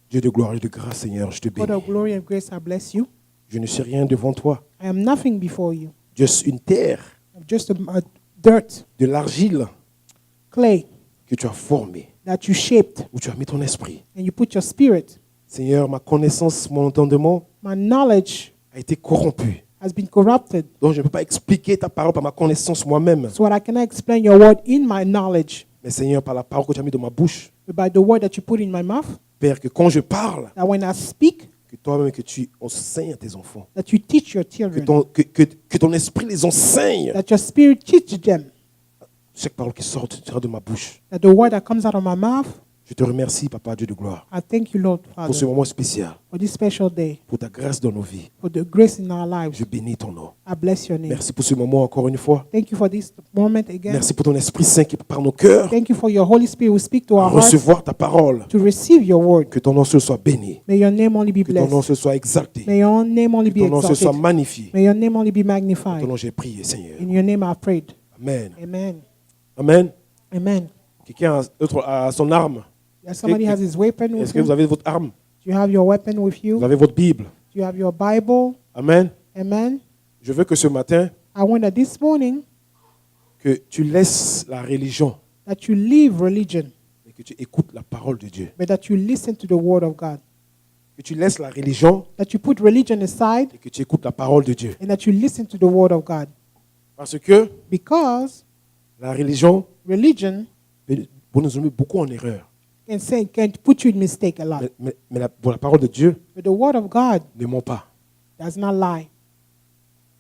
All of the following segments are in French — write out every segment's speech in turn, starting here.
Dieu de gloire et de grâce, Seigneur, je te God bénis. of glory and grace, I bless you. Je ne suis rien devant toi. I am nothing before you. Juste une terre, I'm just a dirt, de l'argile clay que tu as formée, that you shaped où tu as mis ton esprit. and you put your spirit. Seigneur, ma connaissance, mon entendement My knowledge a été corrompu. has been corrupted, Donc, je ne peux pas expliquer ta parole par ma connaissance moi-même. so that I cannot explain your word in my knowledge, Mais Seigneur, par la parole que tu as mis dans ma bouche, but by the word that you put in my mouth, Père, que quand je parle, that when I speak, que toi-même, que tu enseignes à tes enfants. that you teach your Que children, que ton esprit les enseigne. that your spirit teaches them, Chaque parole qui sort de ma bouche. that the word that comes out of my mouth, Je te remercie, Papa, Dieu de gloire, I thank you, Lord pour ce Father, moment spécial, for this special day, pour ta grâce dans nos vies. for the grace in our lives. Je bénis ton nom. I bless your name. Merci pour ce moment encore une fois. Thank you for this moment again. Merci pour ton Esprit Saint qui par nos cœurs Thank you for your Holy Spirit who speak to à our hearts recevoir ta parole. to receive your word. Que ton nom se soit béni. May your name only be Que ton nom blessed. se soit exalté. May your name only Que be ton nom se soit exalted. magnifié. May your name only be Ton magnified. nom j'ai prié, Seigneur. In your name I prayed. Amen. Amen. Amen. Amen. Quelqu'un a son arme. Yes, somebody has his weapon with Est-ce que vous him. avez votre arme? Do you have your weapon with Vous you? avez votre Bible? Do you have your Bible? Amen. Amen. Je veux que ce matin, I want that this morning que tu laisses la religion that you leave religion, et que tu écoutes la parole de Dieu. but that you listen to the word of God. Que tu laisses la religion That you put religion aside et que tu écoutes la parole de Dieu. and that you listen to the word of God. Parce que Because la religion religion peut nous mettre beaucoup en erreur. can put you in mistake a lot. Mais pour la parole de Dieu But the word of God ne ment pas. does not lie.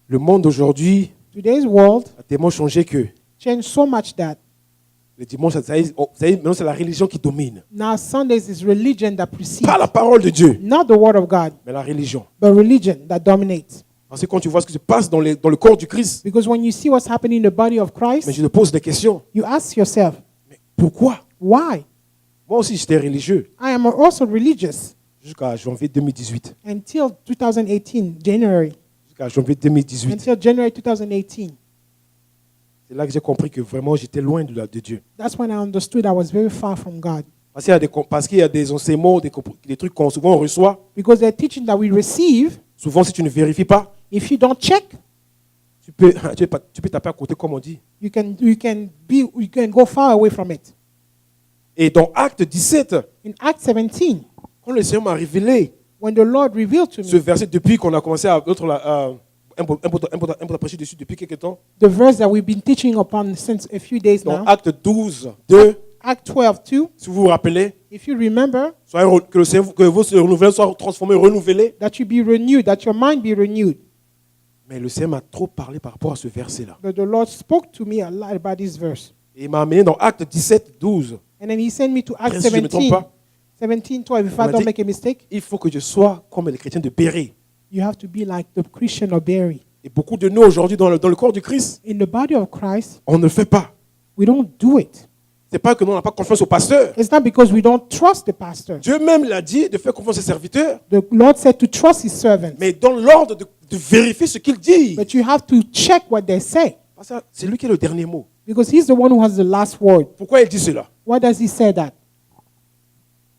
Le monde d'aujourd'hui Today's world a tellement changé que changed so much that le dimanche, maintenant c'est la religion qui domine. now Sundays is religion that precedes, Pas la parole de Dieu, not the word of God, mais la religion. but religion that dominates. Parce que quand tu vois ce qui se passe dans le corps du Christ, Because when you see what's happening in the body of mais Christ, je te pose des questions. you ask yourself, Mais pourquoi? why? Moi aussi, j'étais religieux I am also religious jusqu'à janvier 2018. until 2018, January. Jusqu'à janvier 2018. Until January 2018. C'est là que j'ai compris que vraiment j'étais loin de Dieu. That's when I understood I was very far from God. Parce qu'il y a des enseignements, des trucs qu'on souvent on reçoit. Because the teaching that we receive, Souvent, si tu ne vérifies pas, if you don't check, tu peux taper à côté, comme on dit. you can go far away from it. Et dans Acte 17, In Acts 17, quand le Seigneur m'a révélé when the Lord revealed to ce me verset depuis qu'on a commencé à prêcher dessus depuis quelques temps, the verse that we've been teaching upon since a few days dans now, Acte 12, 2, Act 12:2, si vous vous rappelez, if you remember, que vos renouvelés soient transformés, renouvelés. that you be renewed, that your mind be renewed. Mais le Seigneur m'a trop parlé par rapport à ce verset-là. But the Lord spoke to me a lot about this verse. Et il m'a amené dans Acte 17, 12. And then he sent me to Acts Si je ne me trompe 17, pas, 17:12. If On I a don't dit- make a mistake, il faut que je sois comme les chrétiens de Béret. you have to be like the Christian of Berry. Et beaucoup de nous aujourd'hui dans le corps du Christ, In the body of Christ, on ne le fait pas. we don't do it. C'est pas que nous n'avons pas confiance au pasteur. It's not because we don't trust the pastor. Dieu même l'a dit de faire confiance aux serviteurs, The Lord said to trust his servants. mais dans l'ordre de vérifier ce qu'il dit. But you have to check what they say. Parce que c'est lui qui a le dernier mot. Because he's the one who has the last word. Pourquoi il dit cela? Why does he say that?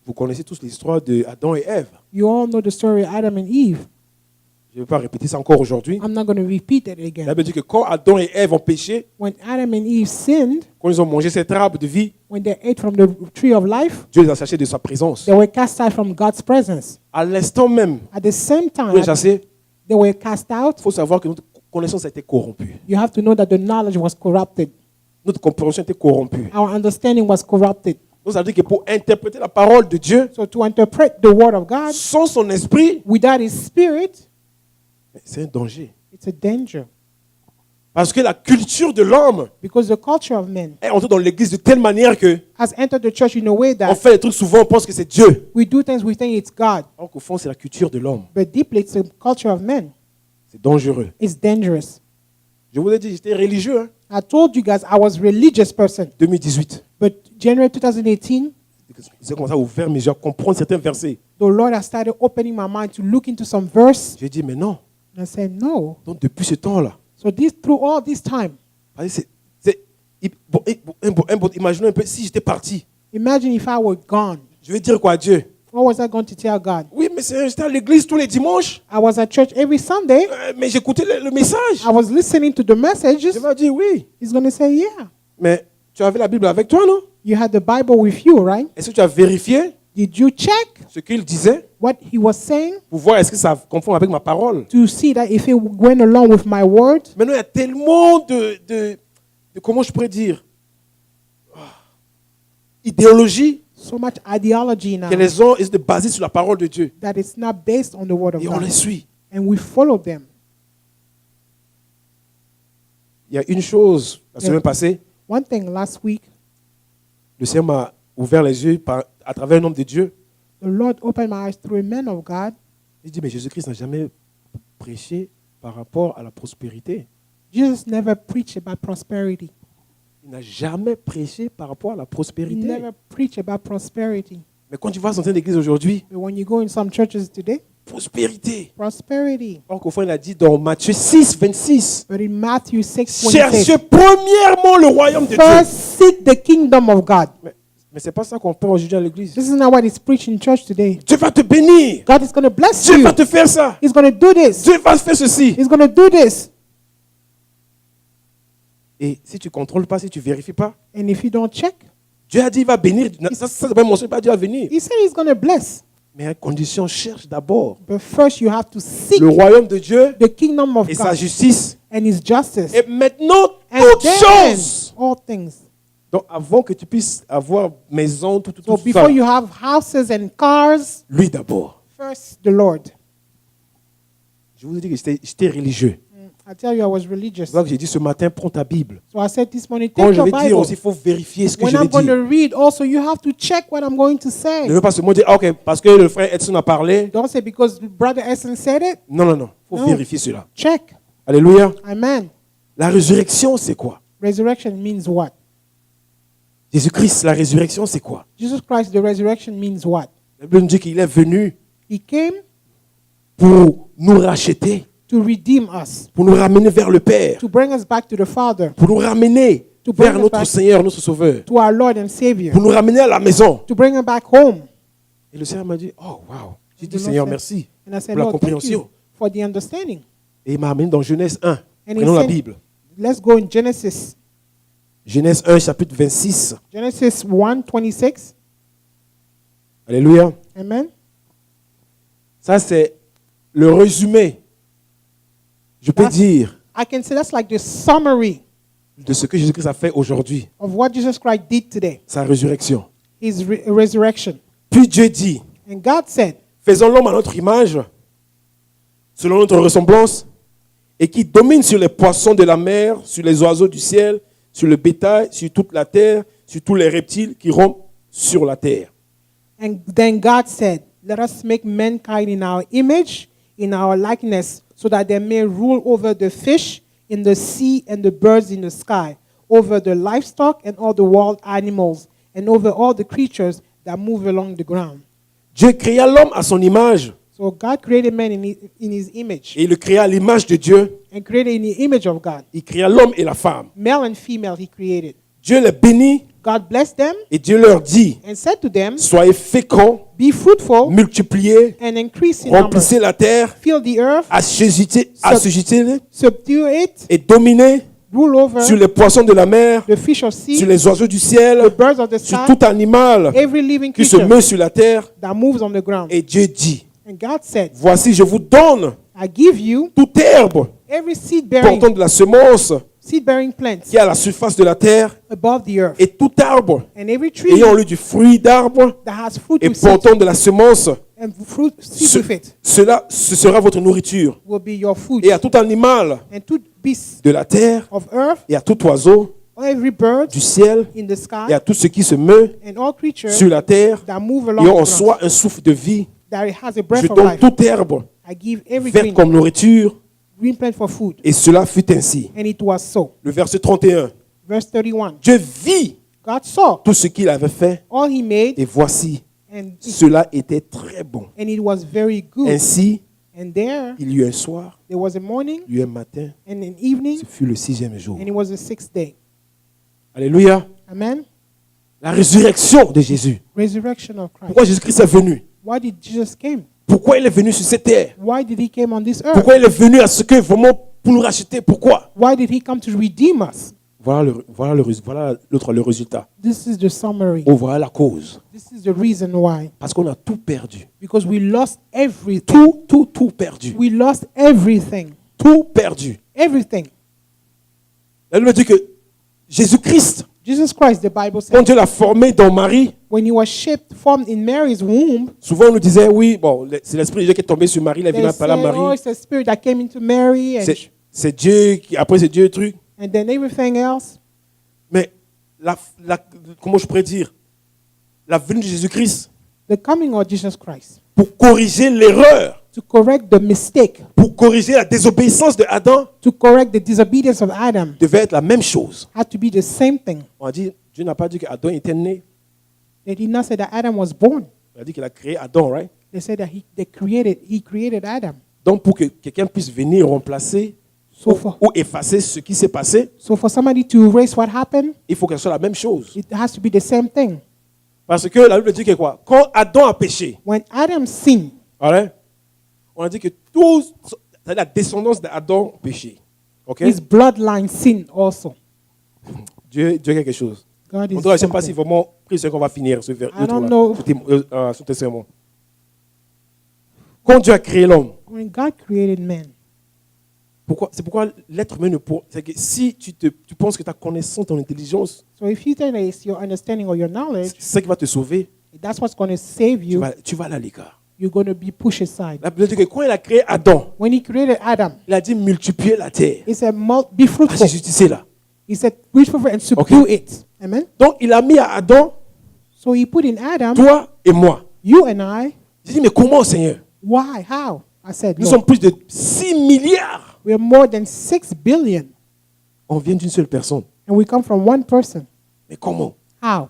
Vous connaissez tous l'histoire d'Adam et Ève. You all know the story of Adam and Eve. Je ne vais pas répéter ça encore aujourd'hui. I'm not going to repeat it La again. Bible dit que quand Adam et Ève ont péché, When Adam and Eve sinned, quand ils ont mangé cet arbre de vie, when they ate from the tree of life, Dieu les a chassés de sa présence. they were cast out from God's presence. À l'instant même At the same où time, les chassés, they were cast out. il faut savoir que notre connaissance a été corrompue. You have to know that the knowledge was corrupted. Notre compréhension a été corrompue. Our understanding was corrupted. Donc ça veut dire que pour interpréter la parole de Dieu, So to interpret the word of God sans son esprit, without his spirit, c'est un danger. it's a danger. Parce que la culture de l'homme Because the culture of men est entrée dans l'église de telle manière que has entered the church in a way on that fait des trucs souvent, on pense que c'est Dieu. we do things we think it's God. Alors qu'au fond, c'est la culture de l'homme. But deeply, it's the culture of men. C'est dangereux. It's dangerous. Je vous ai dit, j'étais religieux, hein, I told you guys I was a religious person. 2018. But January 2018, J'ai commencé à ouvrir mes yeux, à comprendre certains versets. the Lord has started opening my mind to look into some verse. J'ai dit, mais non. And I said, no. Donc depuis ce temps-là, So through all this time, imaginons un peu si j'étais parti. imagine if I were gone. Je vais dire quoi à Dieu? What was I going to tell God? Oui, mais j'étais à l'église tous les dimanches, I was at church every Sunday. mais j'écoutais le message. I was listening to the messages. Je vais dire oui. He's going to say, yeah. Mais tu avais la Bible avec toi, non? You had the Bible with you, right? Est-ce que tu as vérifié Did you check ce qu'il disait what he was saying pour voir est-ce que ça conforme avec ma parole? to see that if it went along with my word? Maintenant, il y a tellement de comment je pourrais dire, idéologie So much ideology now qu'elles ont est basée sur la parole de Dieu. that it's not based on the word of Et on God. les suit. And we follow them. Il y a une chose, la semaine passée, One thing last week, le Seigneur m'a ouvert les yeux à travers un homme de Dieu. the Lord opened my eyes through a man of God. Il dit, mais Jésus-Christ n'a jamais prêché par rapport à la prospérité. Jesus never preached about prosperity. Il n'a jamais prêché par rapport à la He prospérité. never preached about prosperity. Mais quand tu vois certaines églises aujourd'hui, But when you go in some churches today, prospérité. prosperity. Or qu'au fond, il a dit dans Matthieu 6, 26, But in Matthew 6:26, cherchez premièrement le royaume de Dieu. first seek the kingdom of God. Mais ce n'est pas ça qu'on fait aujourd'hui à l'église. This is not what is preached in church today. Dieu va te bénir. God is going to bless Dieu you. va te faire ça. He's going to do this. Dieu va faire ceci. He's going to do this. Et si tu ne contrôles pas, si tu ne vérifies pas, And if you don't check, Dieu a dit il va bénir. Ça c'est pas mentionné, pas Dieu va venir. he said he's going to bless. Mais à condition, cherche d'abord But first you have to seek le royaume de Dieu the kingdom of et sa God justice. and his justice. Et maintenant, And toutes then choses. all things. Donc avant que tu puisses avoir maison, tout So ça, before you have houses and cars, lui d'abord. first the Lord. Je vous ai dit que j'étais religieux. I tell you, I was religious. C'est pour ça que j'ai dit ce matin, prends ta Bible. So I said this morning, Quand take je your vais dire Bible. aussi, il faut vérifier ce que When je vais I'm going dire. to read, also you have to check what I'm going to Je say. ne veux pas seulement dire, ah, ok, parce que le frère Edson a parlé. Don't say because Brother Essen said it. Non, non, non. Il faut No. vérifier cela. Check. Alléluia. Amen. La résurrection, c'est quoi? Resurrection means what? Jésus-Christ, la résurrection, c'est quoi? Jesus Christ, the resurrection means what? La Bible nous dit qu'il est venu He came pour nous racheter, to redeem us, pour nous ramener vers le Père, to bring us back to the Father, pour nous ramener To bring vers us notre back. Seigneur, notre Sauveur, to our Lord and Savior, pour nous ramener à la maison. to bring us back home. Et le Seigneur m'a dit, oh, wow. J'ai The dit, Lord Seigneur, said- merci And I said, pour la Lord, thank compréhension. you for the understanding. Et il m'a amené dans Genèse 1. And he Prenons la said- Bible. Let's go in Genesis. Genèse 1, chapitre 26. Genesis 1:26. Alléluia. Amen. Ça, c'est le résumé, je peux That's- dire, I can say that's like the summary de ce que Jésus-Christ a fait aujourd'hui, of what Jesus Christ did today, sa résurrection. his resurrection. Puis Dieu dit, And God said, faisons l'homme à notre image, selon notre ressemblance, et qui domine sur les poissons de la mer, sur les oiseaux du ciel, sur le bétail, sur toute la terre, sur tous les reptiles qui rampent sur la terre. and then God said, let us make mankind in our image, in our likeness, so that they may rule over the fish in the sea and the birds in the sky, over the livestock and all the wild animals, and over all the creatures that move along the ground. Dieu créa l'homme à son image, So God created man in his image, et il le créa à l'image de Dieu. and created in the image of God. Il créa l'homme et la femme. Male and female he created. Dieu les bénit, God blessed them et Dieu leur dit, and said to them, soyez féconds, be fruitful multipliez, and increase in numbers. remplissez la terre, Fill the earth, assujettez-les subdue it, et dominez rule over sur les poissons de la mer, the fish of sea, sur les oiseaux du ciel, the birds of the sur sky, tout animal every living qui se creature meut sur la terre. that moves on the ground. Et Dieu dit, And God said, voici, je vous donne I give you toute herbe every seed-bearing portant de la semence plants qui est à la surface de la terre, above the earth, et tout arbre and every tree ayant eu du fruit d'arbre that has fruit et with seed, portant de la semence, and fruit seed ce, with it ce sera votre nourriture. will be your food. Et à tout animal And to beasts de la terre, of earth, et à tout oiseau every bird du ciel, in the sky, et à tout ce qui se meut and all creatures sur la terre, that move along ayant the en ground, soi un souffle de vie. that it has a Je breath of donne life. toute herbe I give every verte comme nourriture, green plant for food. et cela fut ainsi. And it was so. Le verset 31. Verse 31. Dieu vit God saw tout ce qu'il avait fait, all he made, et voici, and cela était très bon. it was very good. Ainsi, And there il y eut un soir, there was a morning il y eut un matin, and an evening, ce fut le 6e jour. and it was the sixth day. Alléluia. Amen. La résurrection de Jésus. Resurrection of Christ. Pourquoi Jésus-Christ est venu? Why did Jesus came? Pourquoi il est venu sur cette terre? Why did he came on this earth? Pourquoi il est venu à ce que vraiment pour nous racheter? Pourquoi? Why did he come to redeem us? Voilà le résultat. This is the summary. Ou voilà la cause. This is the reason why. Parce qu'on a tout perdu. Because we lost everything. Tout perdu. We lost everything. Tout perdu. Everything. La Bible dit que Jésus-Christ, Jesus Christ, the Bible quand says, Dieu l'a formé dans Marie, when he was formed in Mary's womb, souvent on nous disait, oui, bon, c'est l'Esprit de Dieu qui est tombé sur Marie, il est venu they parler à said, oh, Marie. it's the spirit that came into Mary, C'est Dieu qui, après c'est Dieu, truc. and then everything else. Mais, comment je pourrais dire, la venue de Jésus-Christ, The coming of Jesus Christ, pour corriger l'erreur, to correct the mistake, pour corriger la désobéissance de Adam, to correct the disobedience of Adam, devait être la même chose. had to be the same thing. On a dit, Dieu n'a pas dit qu'Adam était né. They did not say that Adam was born. Il a dit qu'il a créé Adam, right? They said that he created Adam. Donc pour que quelqu'un puisse venir remplacer ou effacer ce qui s'est passé, So for somebody to erase what happened, il faut que ce soit la même chose. it has to be the same thing. Parce que la Bible dit que quoi? Quand Adam a péché, When Adam sinned, right? On a dit que tous, la descendance d'Adam a péché. Okay? his bloodline sinned also. Dieu a quelque chose. God is Je ne sais pas si something. vraiment, c'est qu'on va finir ce I don't know. testament. Quand Dieu a créé l'homme, When God created man, c'est pourquoi l'être humain ne peut. C'est que si tu penses que ta connaissance, ton intelligence, so if you think that it's your understanding or your knowledge, c'est ça qui va te sauver, that's what's going to save you, tu vas aller à l'écart. you're going to be pushed aside. La Bible dit que quand il a créé Adam, When he created Adam, il a dit multiplier la terre. he said, be fruitful. Ah, Jésus, là. He said, be fruitful and subdue Okay. it. Amen. Donc il a mis à Adam, So he put in Adam, toi et moi. you and I. J'ai dit, mais comment, Seigneur? Why? How? I said, Nous no. sommes plus de 6 milliards. We are more than 6 billion. On vient d'une seule personne. And we come from one person. Mais comment? How?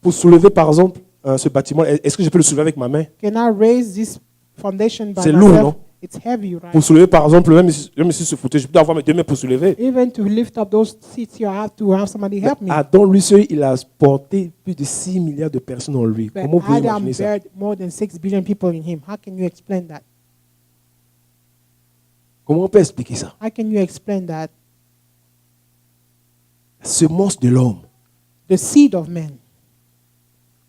Pour soulever, par exemple, ce bâtiment, est-ce que je peux le soulever avec ma main? Can I raise this foundation by C'est myself? lourd, non? It's heavy, right? Pour soulever, par exemple, même si ce fauteuil, je peux avoir mes deux mains pour soulever. Even to lift up those seats, you have to have somebody help me. Adam, lui seul, il a porté plus de 6 milliards de personnes en lui. But Comment vous pouvez Adam imaginer ça? bared more than 6 billion people in him. How can you explain that? Comment on peut expliquer ça? How can you explain that? La semence de l'homme. The seed of man.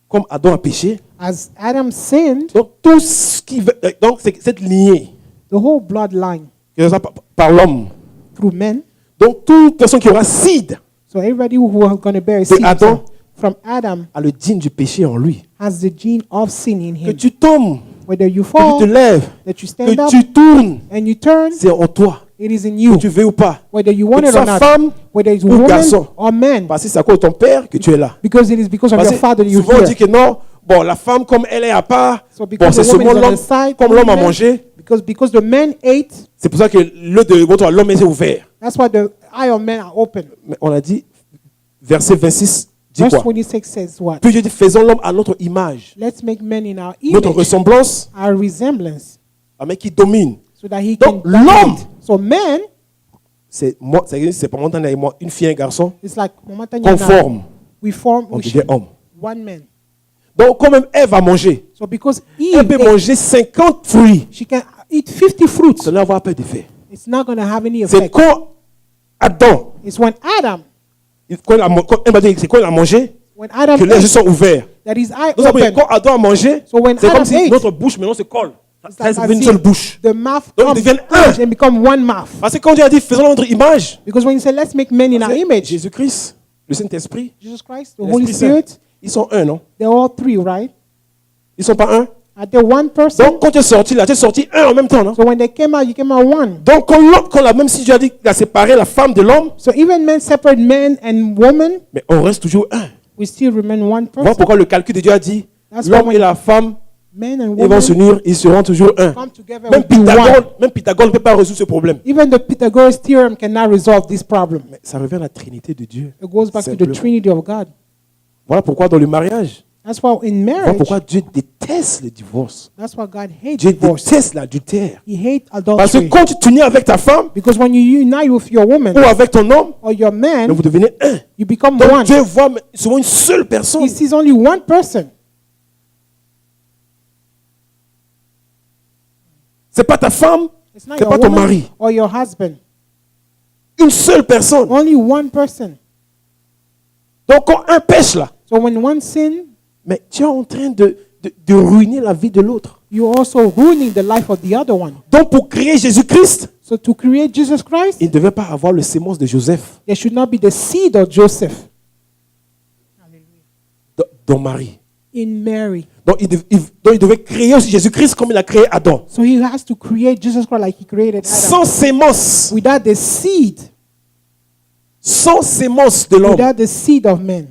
Comme Adam a péché, As Adam sinned, donc tout ce qui veut, donc c'est cette lignée, the whole bloodline que ce soit par l'homme. through men. Donc toute personne qui aura seed So everybody who are going to bear a de seed Adam from Adam a le digne du péché en lui. has the gene of sin in Que him. tu tombes, Whether you que fall, tu te lèves, that you stand que up, tu tournes, and you turn, c'est en toi. it is in Que you. tu veux ou pas. Whether you Que want tu it or sois not. femme Whether it's ou woman garçon. or man. Parce que c'est à cause de ton père que tu es là. Because it is because of Parce your father que you're souvent on here. dit que non, bon, la femme comme elle est à part, So bon, because c'est the woman seulement is on l'homme, the side, comme l'homme a man, mangé, because the man ate, c'est pour ça que l'œil de l'homme est ouvert. that's why the eye of man are open. Mais on a dit, verset 26, dit Verse quoi? 26 says what? Puis Dieu dit, faisons l'homme à notre image, Let's make man in our notre image, ressemblance, our resemblance, mais qui domine. so that he Donc, can l'homme, dominate. So man, c'est moi, c'est pas mon temps et moi, une fille et un garçon, it's like momentan you're not. conforme, We form on we devient homme. one man. Donc, quand même Ève va manger, So because elle Eve peut ate, manger 50 fruits, she can eat 50 fruits. ça n'a pas d'effet. It's not going to have any C'est effect. quand Adam, It's when Adam, elle m'a dit, c'est quand il a mangé, when Adam que les yeux ate, sont ouverts. that his eye Donc, ça veut dire, opened. quand Adam a mangé, So when c'est comme Adam si ate, notre bouche maintenant se colle. It's Ça like devient as une if seule bouche. the mouth Donc, ils comes deviennent merge un. and become one mouth. Parce que quand Dieu a dit, faisons notre image, Because when you say, let's make men in our c'est image, Jésus-Christ, le Saint-Esprit, Jesus Christ, the Holy l'Esprit Saint, Spirit, ils sont un, non? they're all three, right? Ils sont pas un. Are they one person? Donc, quand tu es sorti là, tu es sorti un en même temps, non? So when they came out, you came out one. Donc, même si Dieu a dit qu'il a séparé la femme de l'homme, So even men separate men and women, mais on reste toujours un. we still remain one Voilà person. pourquoi le calcul de Dieu a dit, That's l'homme why et la femme, Men and ils vont women s'unir, ils seront toujours un. come together Même and be one. Pythagore ne peut pas résoudre ce problème. Even the Pythagoras theorem cannot resolve this problem. Mais ça revient à la Trinité de Dieu. It goes back to the Simplement. Trinity of God. Voilà pourquoi dans le mariage, That's why in Voilà marriage, pourquoi Dieu déteste le divorce. that's why God hates Dieu divorce. déteste l'adultère. He hates Parce que adultery. quand tu t'unis avec ta femme Because when you unite with your woman ou avec ton homme, or your mais man, vous devenez un. you become Donc one. Dieu voit souvent une seule personne. He sees only one person. C'est pas ta femme, It's not c'est your pas ton woman mari. or your husband. Une seule personne. Only one person. Donc quand un pêche là, So when one sin, mais tu es en train de ruiner la vie de l'autre. you're also ruining the life of the other one. Donc pour créer Jésus-Christ, So to create Jesus Christ, il ne devait pas avoir le sémence de Joseph there should not be the seed of Joseph dans Marie. in Mary. Donc il devait créer aussi Jésus-Christ comme il a créé Adam. So he has to create Jesus Christ like he created Adam. Sans sémence, Without the seed, sans sémence de l'homme, without the seed of man.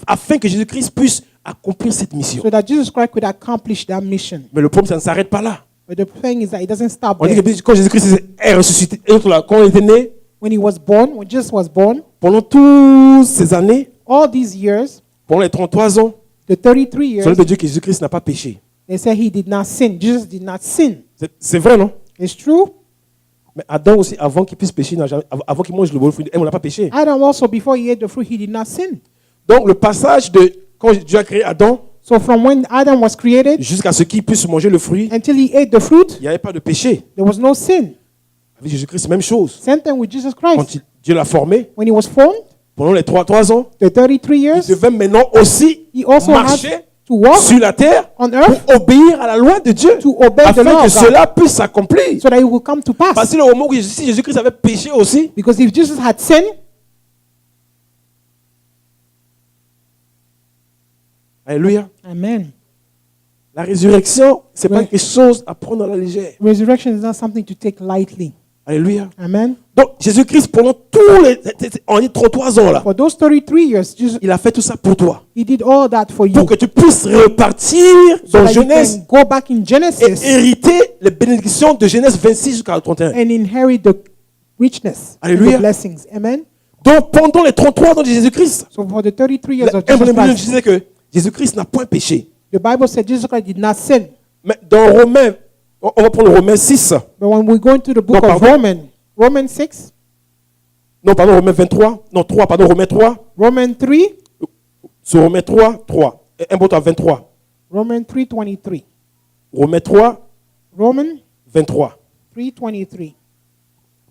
afin que Jésus-Christ puisse accomplir cette mission. So that Jesus Christ could accomplish that mission. Mais le problème, ça ne s'arrête pas là. But the thing is that it doesn't stop On dit there. que quand Jésus-Christ est ressuscité, quand il était né, When he was born, when Jesus was born, pendant toutes ces années, all these years, pendant les 33 ans, the 33 years, ça veut dire que Jésus-Christ n'a pas péché. they say he did not sin. Jesus did not sin. C'est vrai, non? It's true. Mais Adam aussi, avant qu'il puisse pécher, avant qu'il mange le bon fruit, il n'a pas péché. Adam also, before he ate the fruit, he did not sin. Donc le passage de quand Dieu a créé Adam So from when Adam was created jusqu'à ce qu'il puisse manger le fruit, until he ate the fruit, il n'y avait pas de péché. there was no sin. Avec Jésus-Christ, même chose. Same thing with Jesus Quand Christ. Dieu l'a formé, When he was formed, pendant les 3 ans, the 33 il years, devait maintenant aussi he also had marcher to walk sur la terre on earth pour obéir à la loi de Dieu, to obey the afin law que of God, cela puisse s'accomplir. so that it will come to Parce pass. que au moment où si Jésus-Christ avait péché aussi, Because if Jesus had sinned, alléluia, amen. la résurrection, c'est pas quelque chose à prendre à la légère. Resurrection is not something to take lightly. Alléluia. Amen. Donc Jésus-Christ, pendant on dit 33 ans là, For those 33 years, Jesus, il a fait tout ça pour toi. he did all that for you. Pour que tu puisses repartir So dans that you Genèse can go back in et Genesis hériter les bénédictions de Genèse 26 jusqu'à 31. and inherit the richness and Hallelujah. the blessings. Amen. Donc pendant les 33 ans de Jésus-Christ, So for the 33 years of la Jesus Bible Christ, disait que Jésus-Christ n'a point péché. the Bible said Jesus Christ did not sin. Mais dans Romains, on va prendre Romains 6. But when we go into the book No, of pardon. Romans 6, Non, pardon, Romains 23. Non, 3, pardon, Romains 3. Romans 3, Sur Romains 3, 3. Un bouton à 23. Romans 3:23. Romains 3, Romans 23. 3:23.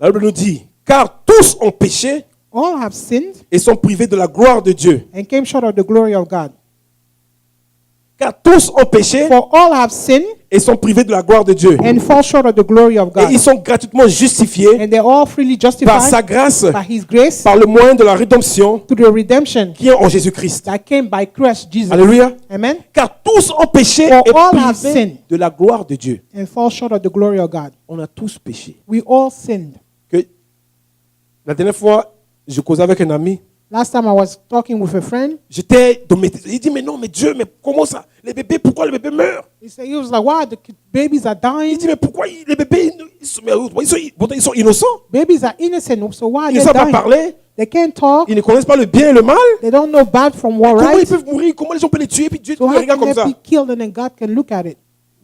La Bible nous dit, car tous ont péché All have sinned et sont privés de la gloire de Dieu. and came short of the glory of God. Car tous ont péché For all have sinned et sont privés de la gloire de Dieu. and fall short of the glory of Et God. ils sont gratuitement justifiés And they're all freely par sa justified grâce, by his grace par le moyen de la rédemption through the redemption qui est en Jésus-Christ. that came by Christ Jesus. Alléluia. Amen. Car tous ont péché For et all have privés sinned. de la gloire de Dieu. And fall short of the glory of God. On a tous péché. We all sinned. Que la dernière fois, je causais avec un ami. Last time I was talking with a friend, J'étais il dit, mais non, mais Dieu, mais comment ça? Les bébés, pourquoi les bébés meurent? he was like, wow, the babies are Il dying. dit, mais pourquoi les bébés, ils sont innocents? Babies are innocent, so why are Ils they ne savent pas dying? parler. They can't talk. Ils ne connaissent pas le bien et le mal. They don't know bad from what Comment ils right. peuvent mourir? Comment les gens peuvent les tuer? Puis Dieu So les how regarde can comme they ça. be killed and then God can look at it?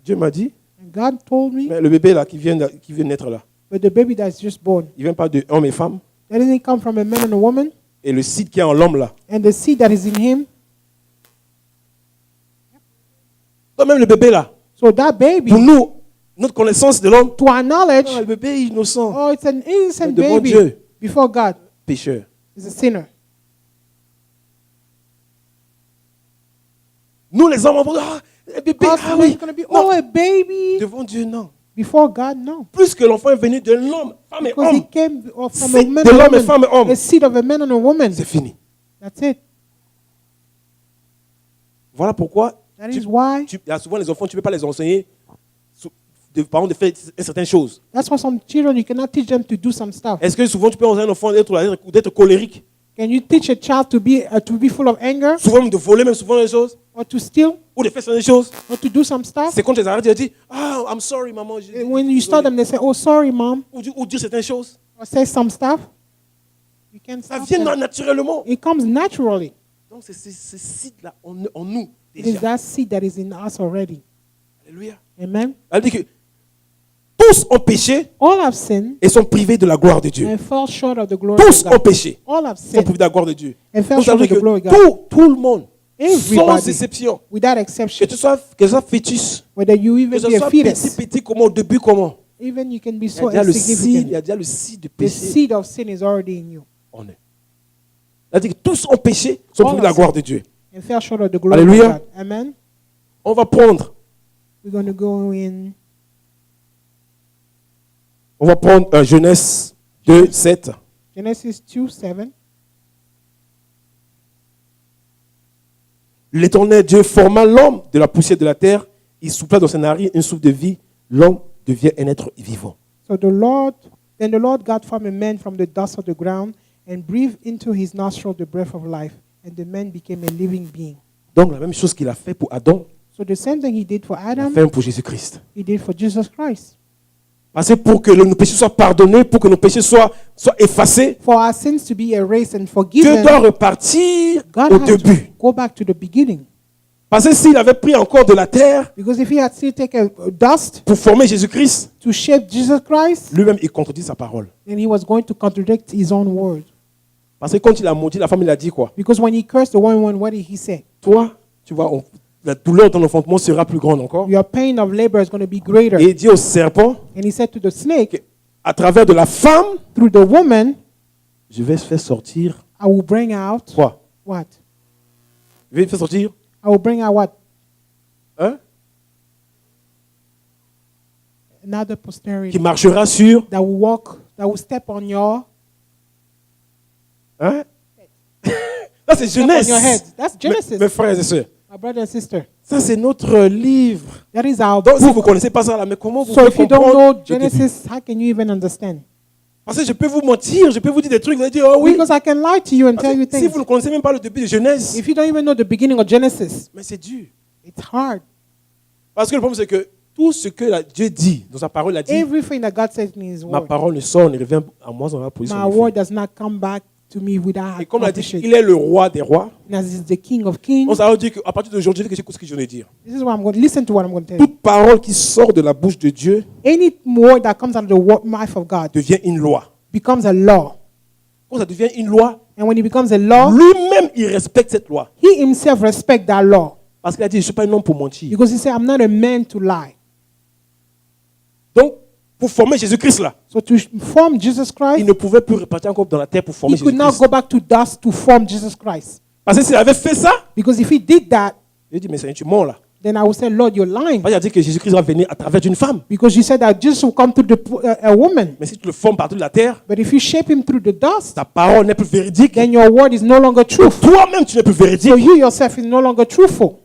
Dieu m'a dit, And God told me, mais le bébé là qui vient de naître là, but the baby that's just born, il ne vient pas de homme et femme. that didn't come from a man and a woman, Et le seed qui est en l'homme là. and the seed that is in him. Donc même le bébé là, So that baby, pour nous, notre connaissance de l'homme, to our knowledge, le bébé est innocent, oh, it's an innocent Mais devant baby Dieu. before God. pécheur. Is a sinner. Nous les hommes, on va dire, ah, le bébé, Us, ah we're oui. gonna be, Non, oh, a baby. devant Dieu, non. Before God, no. Plus que l'enfant est venu de l'homme, femme et Because he homme, came from a seed man de and a l'homme et femme et woman. homme, A seed of a man and a woman. c'est fini. That's it. Voilà pourquoi, That is why. il y a souvent les enfants, tu ne peux pas les enseigner, par exemple, de faire certaines choses. That's why some children, you cannot teach them to do some stuff. Est-ce que souvent tu peux enseigner un enfant d'être colérique? Can you teach a child to be full of anger, Souvent même de voler même souvent les choses, or to steal, ou de faire certaines choses. or to do some stuff? C'est quand tu les arrêtes, tu dis, ah, I'm sorry, maman. And when you start them, they say, "Oh, sorry, mom," Ou dire certaines choses. or say some stuff. You can't Ça stop vient them. naturellement. It comes naturally. Donc c'est ce seed-là en nous It is déjà. that seed that is in us already. Alléluia. Amen. Elle dit que tous ont péché All have sinned et sont privés de la gloire de Dieu. and fall short of the glory Tous of ont God. péché, All have sont sinned privés de la gloire de Dieu. and fell Donc ça short veut of dire the glory que of God. tout le monde, sans Everybody, exception, without que exception, tu sois fœtus, whether you que even ce be a soit fetus, petit comment, au début comment, even you can be il y so a déjà le seed, insignificant. il y a déjà le seed de The péché seed of sin is already in you en eux. Elle dit que tous ont péché, sont privés de la gloire de Dieu. and fell short of the glory Alléluia. of God. Amen. On va prendre We're going to go in Genèse 2, 7. Genesis 2:7. L'Éternel Dieu forma l'homme de la poussière de la terre, il souffla dans ses narines un souffle de vie, l'homme devient un être vivant. Then the Lord God formed a man from the dust of the ground and breathed into his nostril the breath of life, and the man became a living being. Donc la même chose qu'il a fait pour Adam, So the same thing he did for il a Adam, fait pour Jésus-Christ. he did for Jesus Christ. Parce que pour que nos péchés soient pardonnés, pour que nos péchés soient effacés, For our sins to be erased and Dieu forgiven, doit repartir God au had début. to go back to the beginning. Parce que s'il avait pris encore de la terre Because if he had still taken dust pour former Jésus-Christ, to shape Jesus Christ, lui-même, il contredit sa parole. then he was going to contradict his own word. Parce que quand il a maudit, la femme, il a dit quoi? Because when he cursed the woman, what did he say? Toi, tu vois, la douleur de ton enfantement sera plus grande encore. Your pain of labor is going to be greater. Et il dit au serpent, And he said to the snake, à travers de la femme, through the woman, je vais faire sortir I will bring out quoi? what? Je vais faire sortir I will bring out what? hein? Another Qui posterity marchera sur that will walk, that will step on your, hein? Là, c'est step on Genèse. your head. That's Genesis, Mes frères et sœurs, my brother and sister. ça c'est notre livre. That is our Donc si vous ne book. connaissez pas ça là, mais comment vous So pouvez if you don't comprendre know le début? Genesis, how can you even understand? Parce que je peux vous mentir, je peux vous dire des trucs, vous allez dire, oh oui. Because I can lie to you and Parce tell you que si things. vous ne connaissez même pas le début de Genèse, If you don't even know the beginning of Genesis, mais c'est dur. it's hard. Parce que le problème c'est que tout ce que Dieu dit dans sa parole, il a dit, Everything that God says in His ma word, parole ne sort, ne revient à moi sans avoir posé my son effet. word does not come back to me without Et comme il a dit accomplishing. qu'il est le roi des rois, And as He's the King of on Kings, ça veut dire qu'à partir d'aujourd'hui, que j'écoute ce que je viens de dire. this is what I'm going to listen to. What I'm going to tell you. Toute parole qui sort de la bouche de Dieu Any word that comes out of the mouth of God devient une loi. becomes a law. Quand ça devient une loi, And when it becomes a law, lui-même, il respecte cette loi. He Himself respects that law. Parce qu'il a dit, je ne suis pas un homme pour mentir. Because He said, I'm not a man to lie. Donc, pour former Jésus-Christ là, So to form Jesus il Christ, ne pouvait plus repartir encore dans la terre pour former He could not Jésus-Christ. go back to dust to form Jesus Christ. Parce que s'il avait fait ça, Because if He did that, il a dit, mais Seigneur, tu mens là. then I would say, Lord, you're lying. Il a dit que Jésus-Christ va venir à travers d'une femme. Because you said that Jesus will come through a woman. Mais si tu le formes partout de la terre, But if you shape Him through the dust, ta parole n'est plus véridique. then your word is no longer truthful. Toi-même, tu n'es plus véridique. So you yourself is no longer truthful.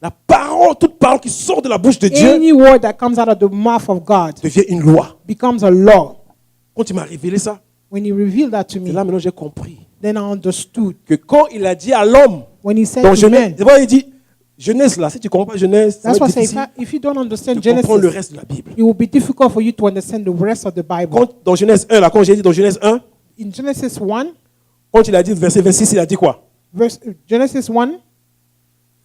La parole, toute parole qui sort de la bouche de Dieu Any word that comes out of the mouth of God devient une loi. becomes a law. Quand il m'a révélé ça, When He revealed that to c'est me, là maintenant j'ai compris then I understood. que quand il a dit à l'homme, When He said dans to Genèse, men, d'abord il dit, Genèse là, si tu ne comprends pas Genèse, ça that's va why I être say, difficile if you don't understand de comprendre le Genesis, reste de la Bible. it will be difficult for you to understand the rest of the Bible. Quand, dans Genèse 1, là, quand j'ai dit dans Genèse 1, In Genesis 1, quand il a dit verset 26, il a dit quoi? Genesis 1,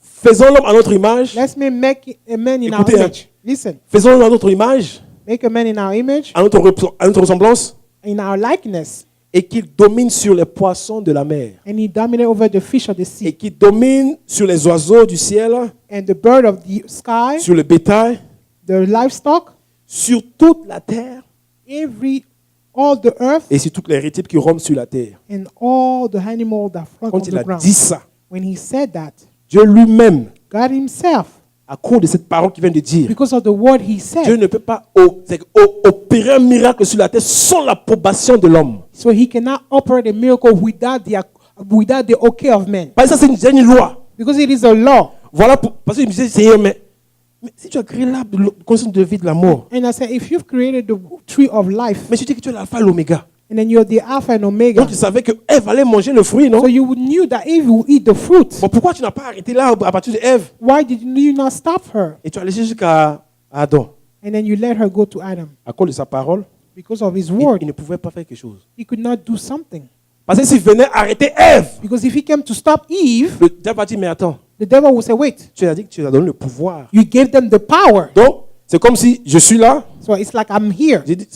Faisons l'homme à notre image. let's make a man in our Écoutez, hein. image. Listen, Faisons l'homme à notre image, make a man in our image, à notre ressemblance, in our likeness, et qu'il domine sur les poissons de la mer, and He dominate over the fish of the et sea, qu'il domine sur les oiseaux du ciel, and the bird of the sky, sur le bétail, the livestock, sur toute la terre, all the earth, et sur toutes les reptiles qui rompent sur la terre. and all the animals that float on Quand il the a ground. dit ça, When He said that, Dieu lui-même, God Himself, à cause de cette parole qu'il vient de dire, because of the word He Dieu said, ne peut pas opérer un miracle sur la terre sans l'approbation de l'homme. so He cannot operate a miracle without the okay of men, Parce que ça, c'est une loi. because it is a law. Voilà parce qu'il me disait, Seigneur, mais si tu as créé l'arbre de connaissance de vie de la mort, And I said, if you've created the tree of life, mais tu dis que tu es l'alpha et l'oméga. and then you're the Alpha and Omega, Donc tu savais que Ève allait manger le fruit, non? so you knew that if you eat the fruit, Bon, pourquoi tu n'as pas arrêté là à partir de Ève why did you not stop her? et tu as laissé jusqu'à Adam? And then you let her go to Adam. À cause de sa parole, Because of his il word, ne pouvait pas faire quelque chose. he could not do something. Parce que s'il venait arrêter Ève, Because if he came to stop Eve, le diable va dire, mais attends, the devil would say, wait, tu as dit que tu as donné le pouvoir. you gave them the power. Donc, c'est comme si je suis là, So it's like I'm here, j'ai dit,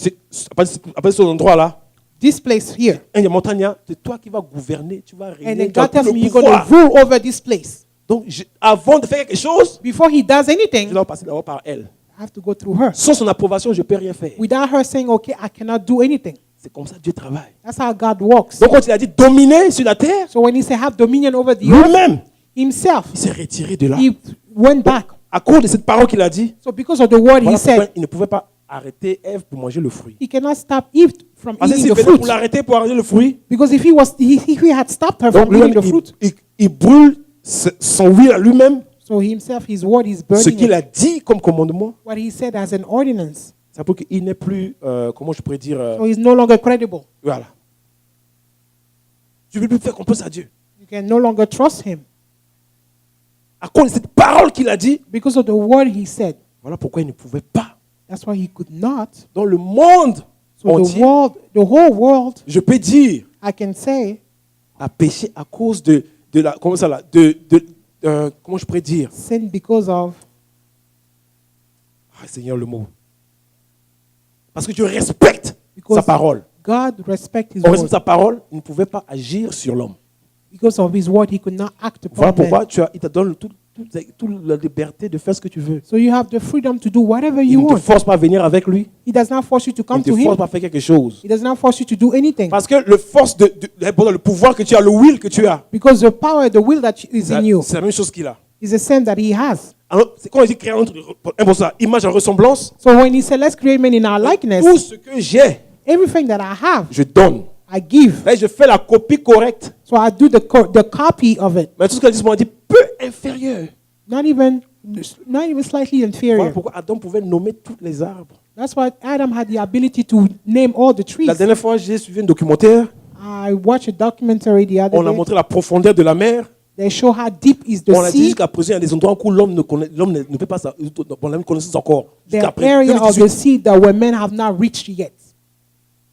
après ce endroit là, this place here. un des montagnards, c'est toi qui vas gouverner, tu vas And régner, then tu as God tells tout me le you're going to pouvoir. rule over this place. Donc, avant de faire quelque chose, Before he does je anything, dois passer d'abord par elle. I have to go through her. Sans son approbation, je ne peux rien faire. Without her saying, okay, I cannot do anything. C'est comme ça que Dieu travaille. That's how God works. Donc, quand il a dit dominer sur la terre, So when he said have dominion over the earth, lui-même, himself, il s'est retiré de là. he went back. À cause de cette parole qu'il a dit, So because of the word voilà he pourquoi said, il ne pouvait pas arrêter Ève pour manger le fruit. he cannot stop Eve from Parce que eating s'il the venait pour fruit. l'arrêter pour arrêter le fruit, Because if he had stopped her donc from eating the lui-même, fruit, il brûle son huile à lui-même, so himself, his word is ce burning qu'il it. a dit comme commandement. What he said as an ordinance. C'est pour qu'il n'est plus, comment je pourrais dire, So he's no longer credible. voilà. Tu ne peux plus faire confiance à Dieu. You can no longer trust him À cause de cette parole qu'il a dit, because of the word he said. voilà pourquoi il ne pouvait pas. That's why he could not. Dans le monde So the entier, world, the whole world, je peux dire, I can say, a péché à cause de la, comment ça là, comment je pourrais dire, sin because of. ah Seigneur le mot. Parce que Dieu respecte Because sa parole. God respect his On respecte word. sa parole, il ne pouvait pas agir sur l'homme. Because of his word, he could not act Voilà upon pourquoi man. il te donne toute la liberté de faire ce que tu veux. So you have the freedom to do whatever Il you ne te want. force pas à venir avec lui. He does not force you to Il come ne te to force him. pas à faire quelque chose. He does not force you to do anything. Parce que le pouvoir que tu as, le will que tu as, Because the power, the will that is in you c'est la même chose qu'il a. is the same that he has. Alors, c'est quand il dit créer image en ressemblance, So when he said, let's create man in our tout likeness, ce que j'ai, everything that I have, je donne. I give. Là, je fais la copie correcte. So I do the copy of it. Mais tout ce qu'elle dit, on dit peu inférieur. Not even slightly Voilà inferior. pourquoi Adam pouvait nommer tous les arbres. That's why Adam had the ability to name all the trees. La dernière fois, j'ai suivi un documentaire. I watched a documentary the other On a day. montré la profondeur de la mer. They show how deep is the On a dit sea. jusqu'à présent, il y a des endroits où l'homme ne peut pas, on a une connaissance encore. Jusqu'à The présent, area of 2018. the sea that where men have not reached yet.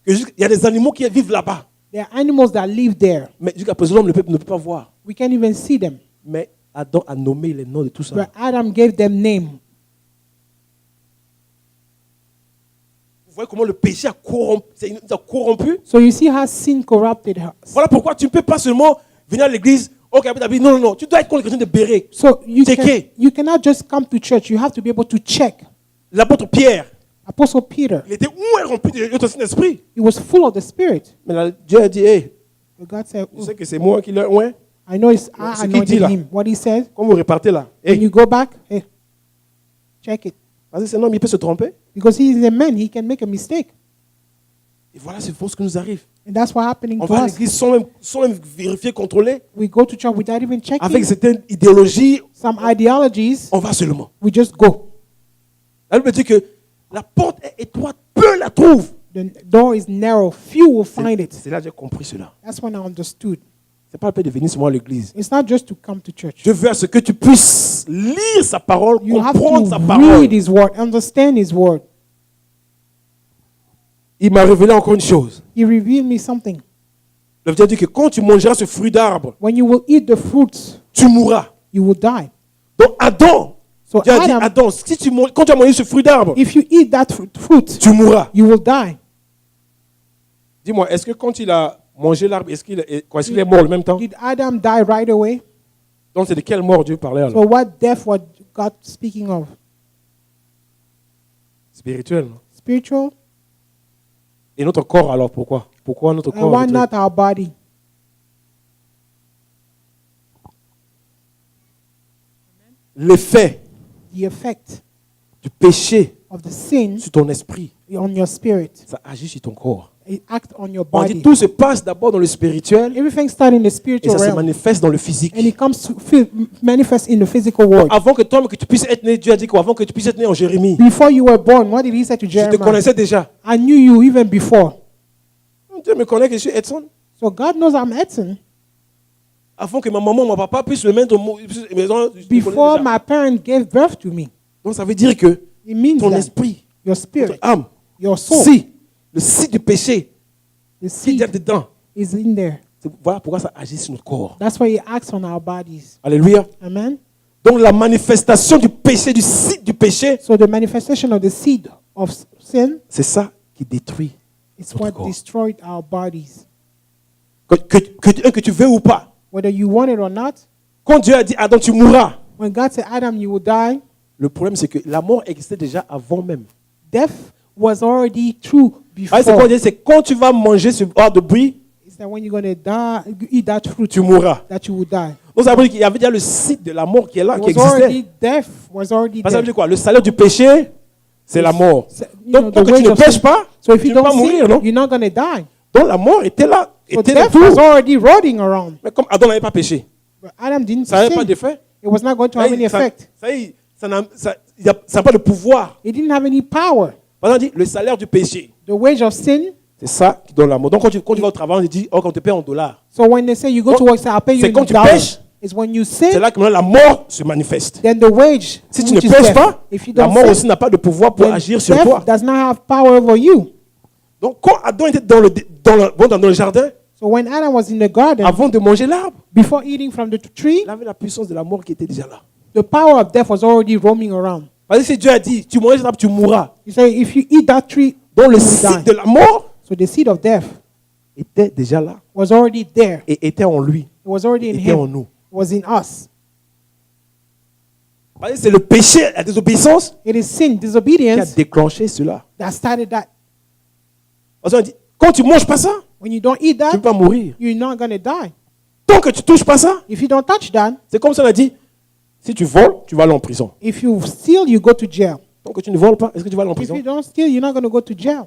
Il y a des animaux qui vivent là-bas. There are animals that live there. Mais jusqu'à présent, l'homme ne peut pas voir. We can't even see them. Mais Adam a nommé les noms de tout ça. But Adam gave them name. Vous voyez comment le péché a corrompu. So you see how sin corrupted her. Voilà pourquoi tu ne peux pas seulement venir à l'église. Ok, non, non. Tu dois être comme quelqu'un de béret. So Checker. you cannot just come to church. You have to be able to check. L'apôtre Pierre, Apostle Peter, il était où est rempli de l'autre Saint-Esprit. he was full of the Spirit. Mais là, Dieu a dit, hey, But God said, tu sais que c'est moi qui l'ai. Ouais. I know it's Ce I qu'il dit anointed là. him. What he said. Quand vous repartez là, When hey, you go back, hey, check it. parce que c'est un homme, il peut se tromper. Because he is a man, he can make a mistake. Et voilà, c'est ce qui nous arrive. And that's what happening On to va à us. l'église sans même vérifier, contrôler. We go to church without even checking. Avec certaines idéologies, Some ideologies, on va seulement. we just go. La Bible dit que la porte est étroite, peu la trouvent. The door is narrow. Few will find it. C'est là que j'ai compris cela. That's when I understood. C'est pas la peine de venir seulement à l'église. It's not just to come to church. Dieu veut à ce que tu puisses lire sa parole, You have comprendre sa to parole. read his word, understand his word. Il m'a révélé encore une chose. He revealed me something. Le Dieu dit que quand tu mangeras ce fruit d'arbre, When you will eat the fruits, tu mourras. you will die. Donc Adam, So Dieu a dit, Adam, Adam, si quand tu as mangé ce fruit d'arbre, if you eat that fruit, tu mourras. you will die. Dis-moi, est-ce que quand il a mangé l'arbre, est-ce qu'il est mort en même temps? Did Adam die right away? Donc c'est de quelle mort Dieu parlait alors? So what death was God speaking of? Spirituel. Non? Spiritual? Et notre corps alors, pourquoi? Pourquoi notre And corps? why not our body? L'effet The effect du péché of the sin sur ton esprit, on your spirit. ça agit sur ton corps. It acts on your On dit body. tout se passe d'abord dans le spirituel Everything starts in the et spiritual ça se realm. manifeste dans le physique. And it comes to manifest in the physical world. Avant que toi, que tu puisses être né, Dieu a dit qu'avant que tu puisses être né en Jérémie, Before you were born, what did he say to je te Jeremiah? connaissais déjà. I knew you even before. Dieu me connaît que je suis Edson. So God knows I'm Edson. Avant que ma maman, mon papa puissent me mettre au maison, je te connais Before déjà. my parents gave birth to me. Donc ça veut dire que It means ton that esprit, your ton spirit, âme, your soul, si le site du péché the qui est seed dedans, is in there. Voilà pourquoi ça agit sur notre corps. That's why He acts on our bodies. Alléluia. Amen. Donc la manifestation du péché, du site du péché, So the manifestation of the seed of sin c'est ça qui détruit. is Notre what corps. destroyed our bodies. Que tu veux ou pas. Whether you want it or not, Quand Dieu a dit Adam, tu mourras, when God said, Adam, you will die, le problème c'est que la mort existait déjà avant même. death was already true before. C'est quand tu vas manger ce hors de bruit, It's that when you're going to die, eat that fruit, tu mourras. that you will die. Donc ça veut dire qu'il y avait déjà le site de la mort qui est là, qui It was already existait. death, was already Parce que ça veut there. dire quoi? Le salaire du péché, c'est la mort. You know, Donc the tant que tu wage ne of pêches sin. pas, So if tu you ne peux pas don't mourir, sin, non? you're not going to die. Donc la mort était là, So était de death was tout. already rotting around. Mais comme Adam n'avait pas péché, But Adam didn't ça n'avait pas sin. d'effet. It was not going to have any effect. Ça n'a pas de pouvoir. It didn't have any power. Par exemple, on dit le salaire du péché, The wage of sin. c'est ça qui donne la mort. Donc quand tu vas au travail, on te dit, oh, quand on te paie en dollars, So when they say you go to work, say I'll pay you c'est in quand tu dollars. pêches. It's when you c'est sin, là que maintenant la mort se manifeste. then the wage. Si tu ne which is pêches death. pas, If you la don't mort sin, aussi n'a pas de pouvoir pour then agir sur death toi. does not have power over you. Donc quand Adam était dans le jardin, So when Adam was in the garden, avant de manger l'arbre, before eating from the tree, il avait la puissance de la mort qui était déjà là. the power of death was already roaming around. Parce que si Dieu a dit, tu manges l'arbre, tu mourras. You say if you eat that tree, Donc le you will site die. de la mort So the seed of death était déjà là was already there. et était en lui, It was already in était en him. nous. It was in us. Parce que c'est le péché, la désobéissance It is sin, qui a disobedience déclenché cela. that started that. Parce qu'on dit, quand tu ne manges pas ça, When you don't eat tu ne that, peux pas mourir. you're not going to die. Tant que tu ne touches pas ça, If you don't touch that, c'est comme ça on a dit, si tu voles, tu vas aller en prison. if you steal, you go to jail. Tant que tu ne voles pas, est-ce que tu vas aller en If prison? you don't steal, you're not going to go to jail.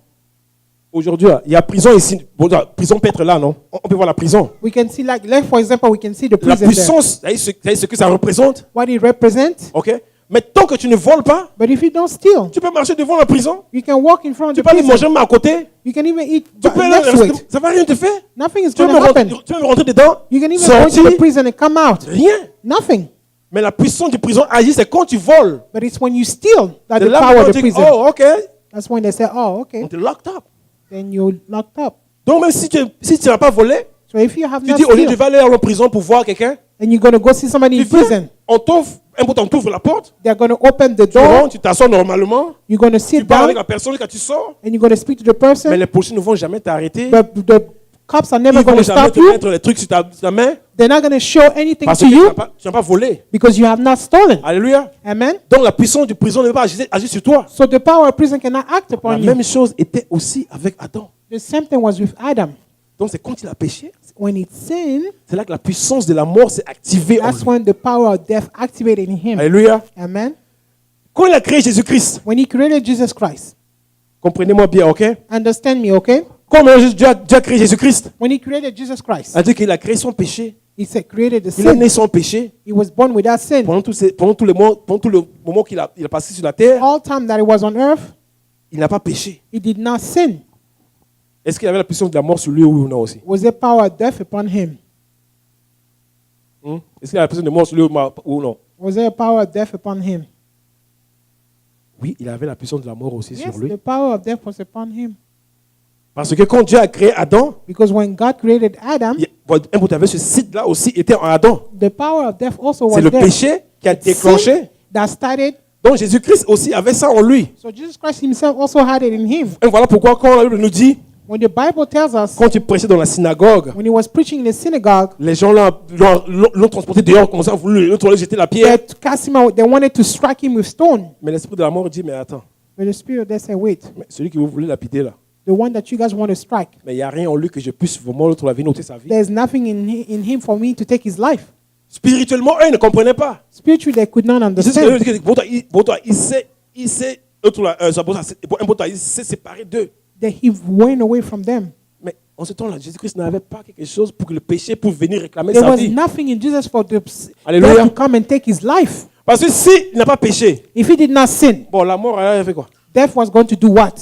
Aujourd'hui, il y a prison ici. Bon, la prison peut être là, non? On peut voir la prison. We can see, like for example, we can see the La prison there. puissance, vous savez ce que ça représente? What it represents. Ok? Mais tant que tu ne voles pas, But if you don't steal, tu peux marcher devant la prison. you can walk in front of Tu the peux aller prison. manger même à côté. You can even eat Tu peux next to aller, it. ça va rien te faire. Nothing is Tu peux, going to happen. tu peux me rentrer dedans, You can even go into sortir, the prison and come out. rien. Nothing. Mais la puissance du prison agit, c'est quand tu voles. But it's when you steal that C'est the là power qu'on of the dit, prison. oh, ok, That's when they say, oh, okay. on te locked up. Then you're locked up. Donc même si tu n'as pas volé, So if you have tu not dis, au lieu de steal, aller en prison pour voir quelqu'un, and you're going to go see somebody tu in viens, prison, on t'ouvre la porte, they're going to open the tu door. rentres, tu t'assois normalement, You're going to tu sit parles avec down, la personne quand tu sors, and you're going to speak to the mais person. les policiers ne vont jamais t'arrêter. But the cops are Ils never ne going vont to jamais stop te you. mettre les trucs sur ta main They're not going to show anything parce to que tu you n'as pas volé. because you have not stolen. Alléluia. Amen. Donc la puissance du prison ne peut pas agir sur toi. So the power of prison cannot act La upon you. même chose était aussi avec Adam. The same thing was with Adam. Donc c'est quand il a péché, When it sinned, c'est là que la puissance de la mort s'est activée en that's lui. when the power of death activated in him. Alléluia. Amen. Quand il a créé Jésus-Christ, When he created Jesus Christ. comprenez-moi bien, ok? Understand me, okay? Quand Dieu a créé Jésus-Christ, When he created Jesus Christ, c'est-à-dire qu'il a créé son péché. he said, created the Il est sin. né sans péché. He was born without sin. Pendant tout le moment qu'il a passé sur la terre, All time that he was on earth, il n'a pas péché. he did not sin. Est-ce qu'il avait la puissance de la mort sur lui ou non aussi? Was there power of death upon him? Est-ce qu'il avait la puissance de mort sur lui ou non? Was there a power of death upon him? Oui, il avait la puissance de la mort aussi Yes, sur lui. the power of death was upon him. Parce que quand Dieu a créé Adam, Because when God created Adam, il avait ce site-là aussi était en Adam. the power of death also C'est was le there. péché qui a déclenché. Sin that started. Donc Jésus-Christ aussi avait ça en lui. So Jesus Christ himself also had it in him. Et voilà pourquoi quand la Bible nous dit, When the Bible tells us, quand il prêchait dans la synagogue, when he was preaching in the synagogue, les gens l'ont transporté dehors, commençaient à vouloir jeter la pierre. they cast him out. They wanted to strike him with stone. Mais l'esprit de la mort dit, mais attends, But the spirit of death said, wait, mais celui que vous voulez lapider là, the one that you guys want to strike, mais il n'y a rien en lui que je puisse vraiment l'autre la vie, noter sa vie. there's nothing in him for me to take his life. Spirituellement, eux, ils ne comprenaient pas. Spiritually, they could not Ils disaient, understand. il s'est, l'autre là, il s'est séparé d'eux. That he went away from them. Mais en ce temps-là, Jésus-Christ n'avait pas quelque chose pour que le péché puisse venir réclamer There sa was vie. nothing in Jesus for the Alléluia. death to come and take his life. Parce que s'il n'a pas péché, If he did not sin, bon, la mort, elle a fait quoi? death was going to do what?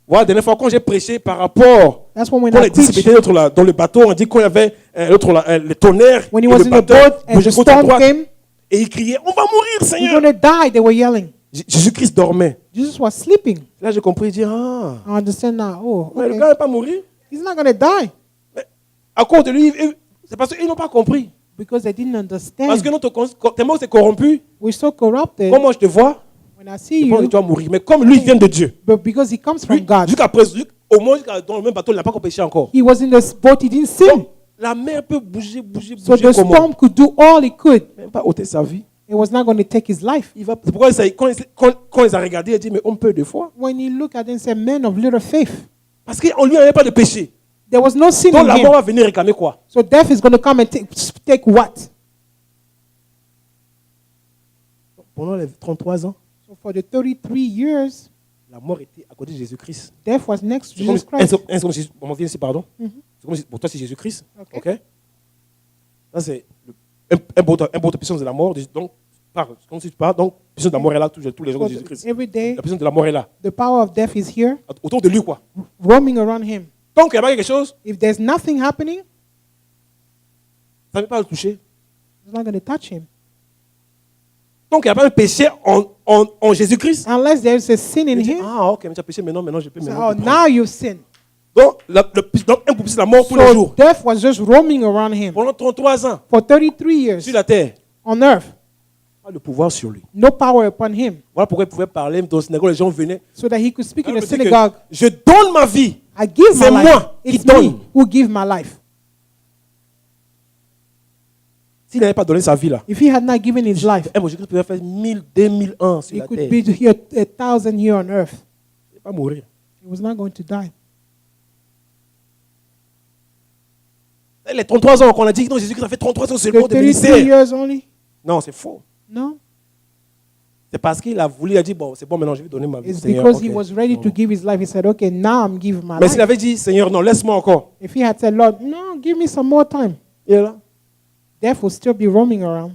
Voilà, la dernière fois, quand j'ai prêché par rapport, That's when quand I les disciples preached, étaient l'autre là, dans le bateau, on dit qu'il y avait le tonnerre, when he et was le in the bateau boat and bougeait the gauche à storm droite, came, et il criait, on va mourir, we're Seigneur. going to die, they were yelling. Jésus-Christ dormait. Jesus was sleeping. Là, j'ai compris, dire, ah, I understand now. Oh, mais le okay. gars n'est pas mourir. He's not going to die. Mais à cause de lui, C'est parce qu'ils n'ont pas compris. because they didn't Parce understand. que tellement c'est corrompu. We're so corrupted. Comme moi je te vois, When I see je pense que you, tu vas mourir. Mais comme lui, il vient de Dieu. but because he comes from Lui, God, jusqu'à présent, au moins dans le même bateau, il n'a pas encore péché encore. he was in the boat, he didn't sin. Donc, la mer peut bouger So the comment? storm could do all it could. Même pas ôter sa vie. It was not going to take his life. C'est pourquoi quand ils ont regardé, il a dit, mais on peut de foi. When he looked at them and said, men of little faith, Parce qu'en lui, il n'y avait pas de péché. there was no sin Donc in la mort him. va venir réclamer quoi? So death is going to come and take what? Pendant les 33 ans, So for the 33 years, la mort était à côté de Jésus-Christ. death was next to C'est comme, Jesus Christ. on vient ici, pardon. Mhm. C'est comme pour toi, c'est Jésus-Christ. Ok. Ok. Ça, c'est un beau puissance de la mort. Donc, comme si tu parles, donc, puissance de la mort est là tous les jours de Jésus-Christ. Every day, La puissance de la mort est là. the power of death is here, Autour de lui, quoi. roaming around him. Donc, il n'y a pas quelque chose, If there's nothing happening, ça ne peut pas le toucher. it's not going to touch him. Donc, il n'y a pas un péché en Jésus-Christ. Unless there's a sin in Il dit, him. ah, ok, mais tu as péché maintenant, je peux So, maintenant. oh, te prendre. now you've sinned. Donc, un peu plus de la mort tous les So jours. death was just roaming around him Pendant 33 ans, for 33 years sur la terre, on earth. pas de pouvoir sur lui. No power upon him. Voilà pourquoi il pouvait parler dans le synagogue, les gens venaient. So that he could speak in Il the dit que synagogue. je donne ma vie. I give C'est my moi life. qui It's me donne. who give my life. S'il n'avait pas donné sa vie là, If he had not given his life, Jésus-Christ pouvait faire 1000, 2000 ans sur he la could terre. be here 1,000 years on earth. Il ne va pas mourir. He was not going to die. Les 33 ans qu'on a dit que non, Jésus-Christ a fait 33 ans The seulement de 33 ministère. years only? Non, c'est faux. No. C'est parce qu'il a voulu, il a dit, bon, c'est bon, maintenant je vais donner ma vie. It's Seigneur. because he Ok. was ready Non. to give his life. He said, okay, now I'm giving my Mais s'il life. avait dit, Seigneur, non, laisse-moi encore. If he had said, Lord, no, give me some more time, Il est là, death will still be roaming around.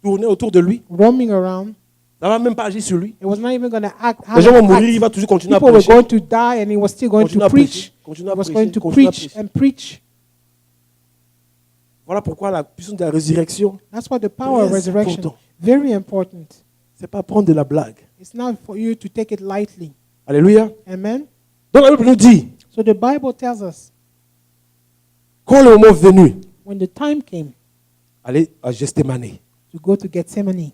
tourner autour de lui. Roaming around. Ça ne va même pas agir sur lui. It was not even going to act. Les gens vont mourir, il va toujours continuer à People were prêcher. going to die and he was still going Continue to à preach. prêcher, He continue à was prêcher, going to continue à preach prêcher. and preach. Voilà pourquoi la puissance de la résurrection, That's what the power of Très resurrection, important. very important. c'est pas prendre de la blague. It's not for you to take it lightly. Alléluia. Amen. Donc la Bible nous dit, So the Bible tells us quand le moment est venu, when the time came allez à Gethsémani, to go to Gethsemane,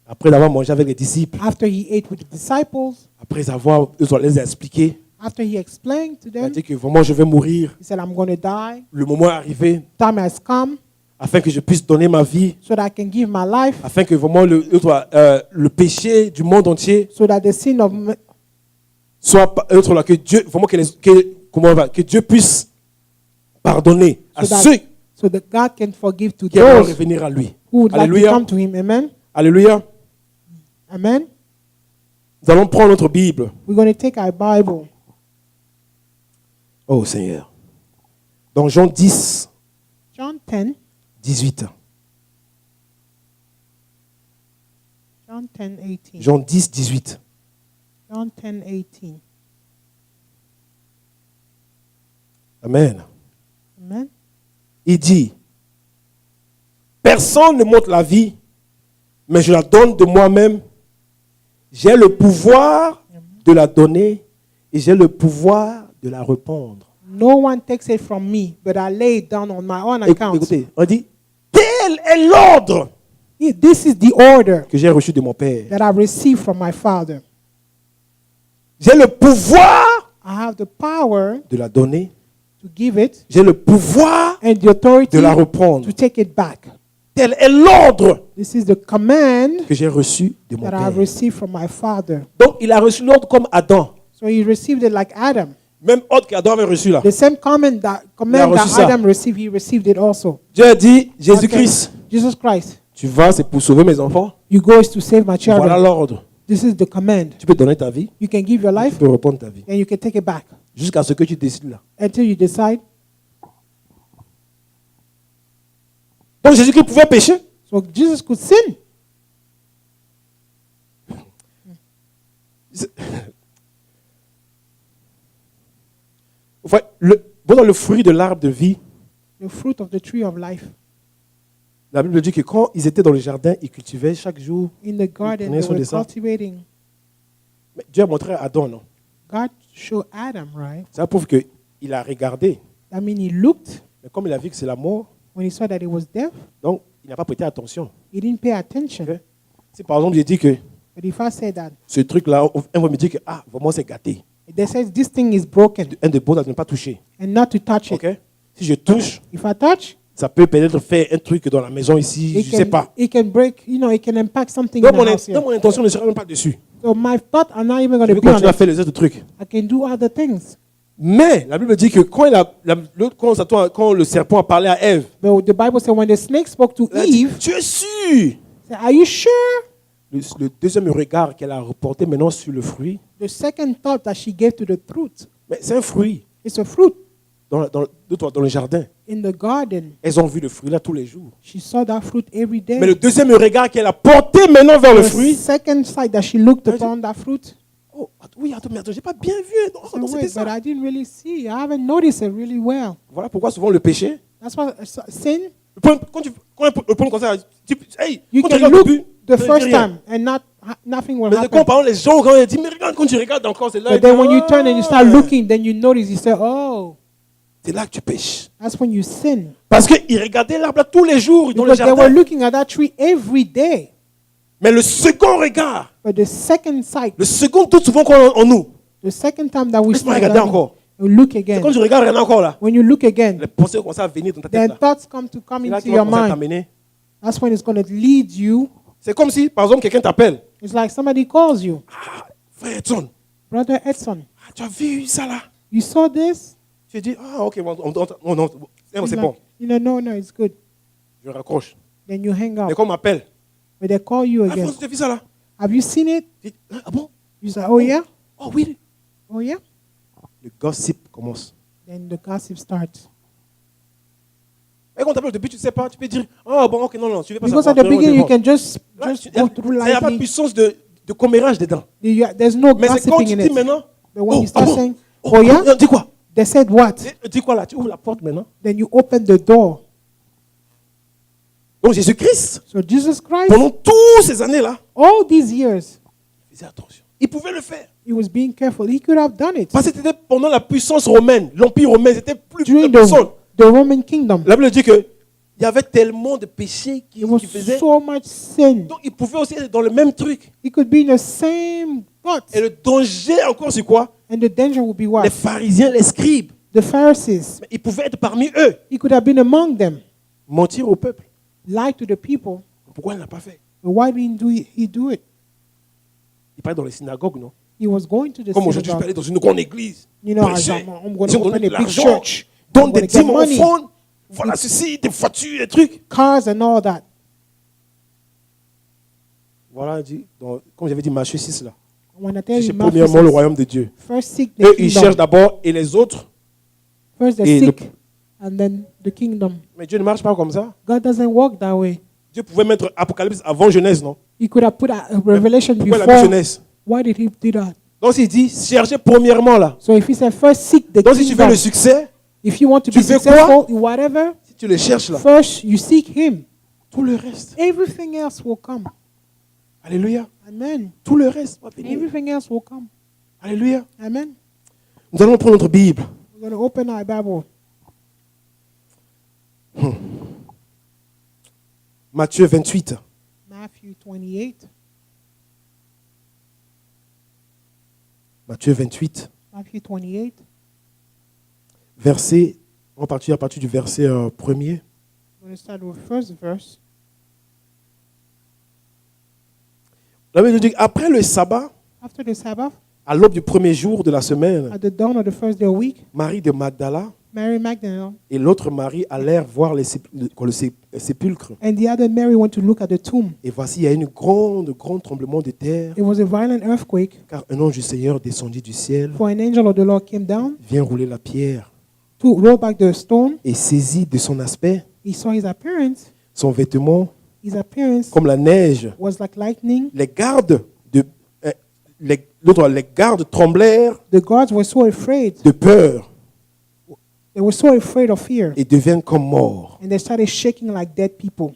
après avoir mangé avec les disciples, after he ate with the disciples, après avoir, ils ont les expliqué, after he explained to il a them, dit que vraiment je vais mourir. he said, I'm going to die. Le moment est arrivé Time has come afin que je puisse donner ma vie, so that I can give my life, afin que vraiment le péché du monde entier so that the sin of soit là, que Dieu, vraiment que Dieu puisse pardonner à So that- ceux so that God can forgive to qui vont those revenir à lui. who would like to Alléluia. come to him. Amen. Alléluia. Amen. Nous allons prendre notre Bible. We're going to take our Bible. Oh Seigneur. Dans Jean 10, John 10. 18. John 10, 18. Jean 10, 18. John 10, 18. Amen. Amen. Il dit, personne ne m'ôte la vie, mais je la donne de moi-même. J'ai le pouvoir de la donner et j'ai le pouvoir de la répandre. No one takes it from me, but I lay it down on my own account. Écoutez, on dit, tel est l'ordre This is the order que j'ai reçu de mon Père. that I received from my Father. J'ai le pouvoir I have the power de la donner. to give it J'ai le pouvoir and the authority de la reprendre. to take it back. Tel est l'ordre This is the command que j'ai reçu de mon that I have Père. received from my Father. Donc, il a reçu l'ordre comme Adam. So he received it like Adam. Même ordre qu'Adam avait reçu là. The same command that reçu ça. Adam received, he received it also. Dieu a dit, God Jésus-Christ, said, Jesus Christ, tu vas, c'est pour sauver mes enfants. you go is to save my Voilà children. l'ordre. This is the command. Tu peux donner ta vie, You can give your tu life peux reprendre ta vie. and you can take it back Jusqu'à ce que tu décides là. until you decide. Donc Jésus-Christ pouvait pécher. So Jesus could sin. Enfin, dans le fruit de l'arbre de vie, The fruit of the tree of life. la Bible dit que quand ils étaient dans le jardin, ils cultivaient chaque jour. In the garden, prenez they soin de were ça. cultivating. Mais Dieu a montré à Adam, non? God showed Adam, right? Ça prouve qu'il a regardé. I mean, he looked Mais comme il a vu que c'est la mort, when he saw that it was death, donc il n'a pas prêté attention. he didn't pay attention. Ok? Si par exemple, j'ai dit que But if I say that, ce truc-là, on va me dire que, ah, vraiment, c'est gâté. they say this thing is broken Un de beaux à ne pas toucher. and not to touch it. Ok? Si je touche, If I touch, ça peut peut-être faire un truc dans la maison ici, je ne sais pas. it can break, it can impact something Donc, in the house here. mon intention ne sera même pas dessus. So my thought are not even going Je to vais be on continuer à it. faire les autres trucs. I can do other things. Mais la Bible dit que quand le serpent a parlé à Ève, But the Bible says when the snake spoke to il a dit, Eve, tu es sûr? said, are you sure? Le deuxième regard qu'elle a reporté maintenant sur le fruit, The second thought that she gave to the fruit, mais c'est un fruit it's a fruit dans le jardin. in the garden. Elles ont vu le fruit là tous les jours. She saw that fruit every day. Mais le deuxième regard qu'elle a porté maintenant vers le The fruit, second sight that she looked Elle upon that fruit, oh, oui, attends, mais attends, j'ai pas bien vu. Non, said, non, c'était wait, but ça. I didn't really see. I haven't noticed it really well. Voilà pourquoi souvent le péché, That's why sin, quand le premier conseil, hey, you quand tu can regardes look le but, the ne first dis rien. time and nothing will Mais quand happen. par exemple les gens quand ils disent mais regarde quand tu regardes encore c'est là. But then when you turn and you start looking, then you notice, you say, oh, C'est là que tu pêches. that's when you sin. Parce qu'ils regardaient l'arbre là tous les jours dans le Because they were jardin. looking at that tree every day. Mais le second regard, But the second sight, le second tout souvent qu'on a en nous, the second time that we laisse-moi start regarder that, encore. you look C'est again. quand tu regardes rien encore là. When you look again, Les pensées commencent à venir dans ta tête then là. thoughts come C'est into là qu'ils your vont commencer à mind. t'amener. That's when it's going to lead you. C'est comme si par exemple quelqu'un t'appelle. It's like somebody calls you, Ah, frère Edson, Brother Edson, ah, tu as vu ça là? you saw this? Tu dis ah ok, non, He's c'est like, bon. no, it's good. Je raccroche. Then you hang Mais up. quand on m'appelle, But they call you ah again. François, tu as vu ça là? Have you seen it? Je dis, ah bon? You say, oh yeah? Oh oui. Oh yeah? Le gossip commence. Then the gossip starts. Et quand on t'appelle au début, tu ne sais pas, tu peux dire ah bon ok non, tu ne veux pas Because savoir. at the tu veux beginning, you répondre. can just Là, go through il n'y a pas de lightly. puissance de commérage dedans. There's no Mais c'est quand gossiping tu in dis it. maintenant, But when you ah start bon? saying, oh yeah? Dis quoi? They said what? Dis quoi là? Tu ouvres la porte maintenant. Then you open the door. Donc Jésus-Christ, So Jesus Christ, pendant toutes ces années-là, all these years, il faisait attention. Il pouvait le faire. he was being careful. He could have done it. Parce que c'était pendant la puissance romaine, l'empire romain, c'était plus During puissant. the Roman kingdom, La Bible dit que il y avait tellement de péchés there was qu'il faisait. so much sin. Donc il pouvait aussi être dans le même truc. He could be in the same thoughts. Et le danger encore, c'est quoi? And the danger would be Les what? pharisiens, les scribes, The Pharisees. il pouvait être parmi eux. He could have been among them, Mentir au peuple. lie to the people. Pourquoi il n'a pas fait? But why didn't he do it? Il parlait dans les synagogues, non? He was going to the Comme aujourd'hui, je peux synagogue. aller dans une grande église. You know, as prêcher. I'm going Ils to ont donné open de a big l'argent, church. donne I'm des going to get dîmes, money, offrandes. Voilà ceci, des voitures, des trucs. cars and all that. Voilà, comme j'avais dit, Matthieu 6 là. When I tell C'est you, Matthew premièrement le says, royaume de Dieu. first seek the Eux, ils cherchent kingdom. d'abord et les autres. First the et le- sick, and then the kingdom. Mais Dieu ne marche pas comme ça. God doesn't work that way. Dieu pouvait mettre Apocalypse avant Genèse, non? He could have put a revelation Pourquoi il a mis before. Genèse? Why did he do that? Donc s'il dit, cherchez premièrement là. So if he said first seek the Donc si tu veux kingdom, le succès, if you want to tu be fais successful in whatever, si tu le cherches là, first you seek him. tout le reste. Everything else will come. Alléluia. Amen. Tout le reste va venir. Everything else will come. Alléluia. Amen. Nous allons prendre notre Bible. We're going to open our Bible. Matthieu 28. Matthew 28. Matthieu 28. Matthew 28. Verset, on va partir à partir du verset premier. We're going to start with the first verse. La Bible dit après le sabbat, After the Sabbath, à l'aube du premier jour de la semaine, at the dawn of the first day of the week, Marie de Magdala Mary Magdalene et l'autre Marie allèrent voir le sépulcre. and the other Mary went to look at the tomb. Et voici, il y a un grand tremblement de terre, It was a violent earthquake, car un ange du Seigneur descendit du ciel, for an angel of the Lord came down vient rouler la pierre to roll back the stone. et saisit de son aspect He saw his appearance. son vêtement His appearance comme la neige. was like lightning. Les gardes les gardes tremblèrent The guards were so afraid. de peur They were so afraid of fear. et deviennent comme morts. And they started shaking like dead people.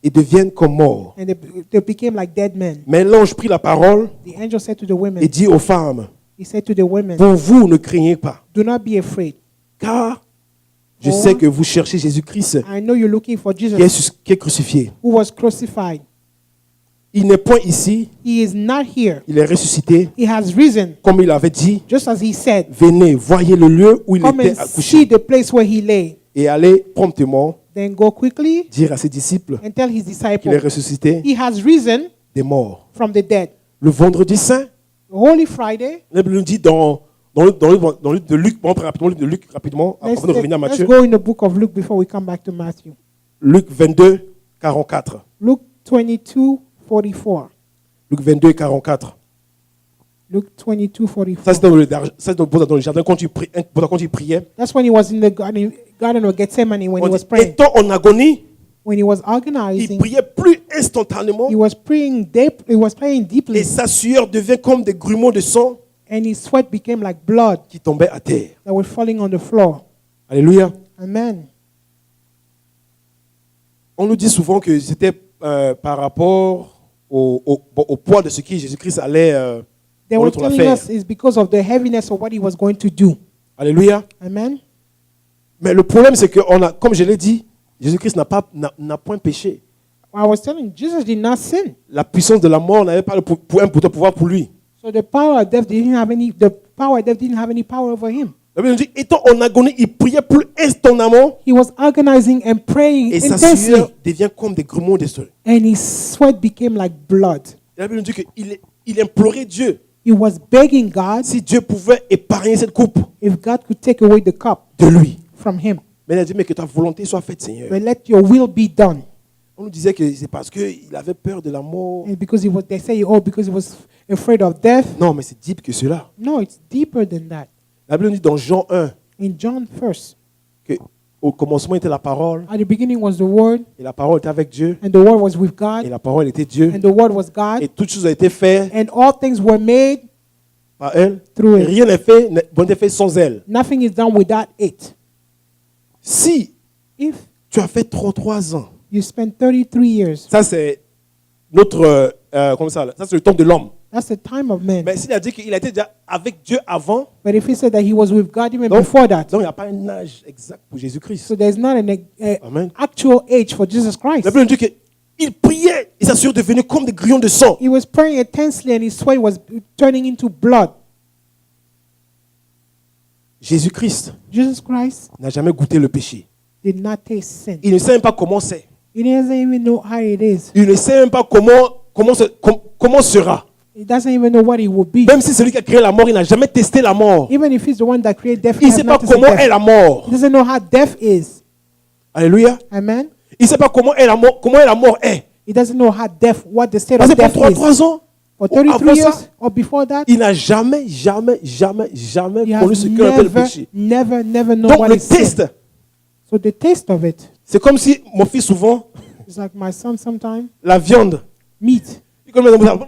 Et deviennent comme morts. And they became like dead men. Mais l'ange prit la parole The angel said to the women, et dit aux femmes, he said to the women, pour vous ne craignez pas, do not be afraid, car Je sais que vous cherchez Jésus-Christ I know you're looking for Jesus qui est crucifié. who was crucified. Il n'est point ici, He is not here. il est ressuscité. He has risen, Comme il avait dit, just as he said. venez, voyez le lieu où il Come était and see accouché. the place where he lay. Et allez promptement Then go quickly dire à ses disciples and tell his qu'il est disciples ressuscité he has risen des morts. from the dead. Le vendredi saint, Holy Friday. la Bible nous dit dans le livre de Luc, on prend rapidement le livre de Luc rapidement, avant de revenir à Let's Matthieu. go in the book of Luke before we come back to Matthew. Luc 22, 44. Luke 22:44. Luc 22, 44. Luke 22:44. Ça, c'est dans le jardin quand il priait. That's when he was in the garden of Gethsemane when On he was dit, praying. étant en agonie, When he was il agonizing, priait plus instantanément he was praying deeply, et sa sueur devient comme des grumeaux de sang and his sweat became like blood qui tombaient à terre. that was falling on the floor. Alléluia. Amen. On nous dit souvent que c'était par rapport au poids de ce qui Jésus-Christ allait They were pour la telling faire. us it's because of the heaviness of what he was going to do. Alléluia. Amen. Mais le problème, c'est que, comme je l'ai dit, Jésus-Christ n'a point péché. I was telling you, Jesus did not sin. La puissance de la mort n'avait pas un pouvoir pour lui. So the power of death didn't have any power over him. La Bible nous dit, étant en agonie, il priait plus instantanément He was agonizing and praying et sa intensely, sueur devient comme des grumeaux de sang. and his sweat became like blood. La Bible nous dit qu'il implorait Dieu. He was begging God Si Dieu pouvait épargner cette coupe if God could take away the cup de lui. from him. Mais il a dit, mais que ta volonté soit faite, Seigneur. But let your will be done. On nous disait que c'est parce qu'il avait peur de la mort. And because they say, oh, because he was afraid of death. Non, mais c'est deep que cela. No, it's deeper than that. La Bible nous dit dans Jean 1 In John 1st, qu'au commencement était la parole, at the beginning was the Word, et la parole était avec Dieu, and the Word was with et God, la parole était Dieu, and the Word was God, et toutes choses ont été faites and all things were made par elle. through Et it. rien n'est fait sans elle. Nothing is done without it. Si If tu as fait 33 ans, you spend 33 years, ça c'est notre, comment ça c'est le temps de l'homme. that's the time of man. Mais s'il a dit qu'il a été déjà avec Dieu avant, But if he said that he was with God even donc before that, il n'y a pas un âge exact pour Jésus-Christ. so there's not an Amen. actual age for Jesus Christ. La Bible nous dit qu'il priait et sa sueur devenait comme des grillons de sang. He was praying intensely and his sweat was turning into blood. Jésus-Christ Jesus Christ n'a jamais goûté le péché. did not taste sin. Il ne sait même pas comment c'est. He doesn't even know how it is. Il ne sait même pas comment sera. He doesn't even know what it will be. Même si celui qui a créé la mort, il n'a jamais testé la mort. Even if he's the one that created death, Il he ne has sait pas not tasted comment est death. la mort. He doesn't know how death is. Alléluia. Amen. Il ne sait pas comment est la mort est. He doesn't know how death, what the state Parce of que pour death is. 33 ans, For avant 33 ça, years or before that, il n'a jamais he connu has ce qu'on appelle le péché. never known Donc what le is sin. test, So the taste of it, c'est comme si mon fils souvent, it's like my son sometimes, la viande, meat. il connaît comme ça.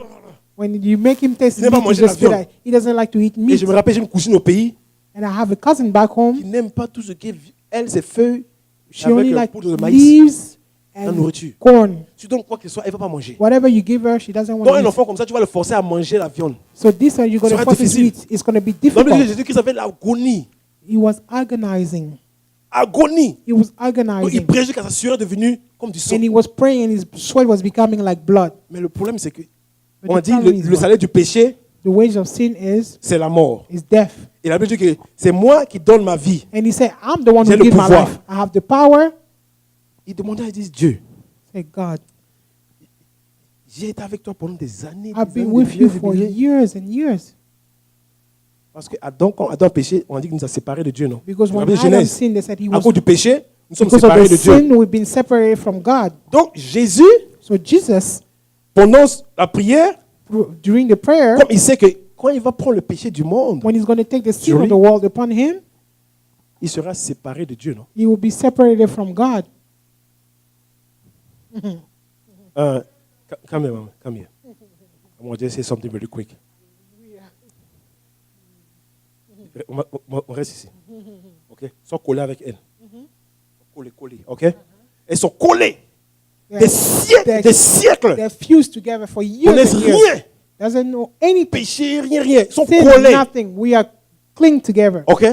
When you make him taste Il n'aime pas meat, he manger la just feel viande. like he doesn't like to eat Et meat. je me rappelle, j'ai une cousine au pays And I have a cousin back qui home. n'aime pas tout ce qui est, elle, ses feuilles, She avec only le likes poudre de maïs, leaves la and nourriture. corn. Tu donnes quoi que ce soit, elle ne va pas manger. Whatever you give her, she doesn't want Donc to un eat. enfant comme ça, tu vas le forcer à manger la viande. So this one, you're going to sera force him to difficile. eat. It's going to be Dans le difficult. Jésus-Christ avait l'agonie. He was agonizing. Agonie. He was Donc il agonizing. priait jusqu'à sa sueur est devenue comme du sang. And he was praying and his sweat was becoming like blood. Mais le problème, c'est que, But on the dit, problem is le what? salaire du péché, The wage of sin c'est la mort. is death. Et la Bible dit que c'est moi qui donne ma vie. And he said, I'm the one J'ai who le gives my pouvoir. life. I have the power. Il demandait, il dit, Dieu, Say, God, j'ai été avec toi pendant des années. I've des been années, with des you milliers, for des milliers. years and years. Parce que Adam, quand Adam a péché, on a dit qu'il nous a séparés de Dieu, non? Because Dans la when Bible de Adam Genèse, sinned, they said he à was, cause du péché, nous sommes because of séparés the de Dieu. sin, we've been separated from God. Donc Jésus, So Jesus, pendant la prière, during the prayer, comme il sait que quand il va prendre le péché du monde, when he's going to take the sin Surely. of the world upon him, il sera séparé de Dieu, non? he will be separated from God. Come here, mama. Come here. I want to just say something very quick. On reste ici. Ok? Sois collé avec elle. Collé. Ok? Elles sont collées. Des siècles. They're fused together for Ils years connaissent and years. rien. Doesn't know anything. Péché, rien. Ils sont Sin, collés. nothing. We are cling together. Ok?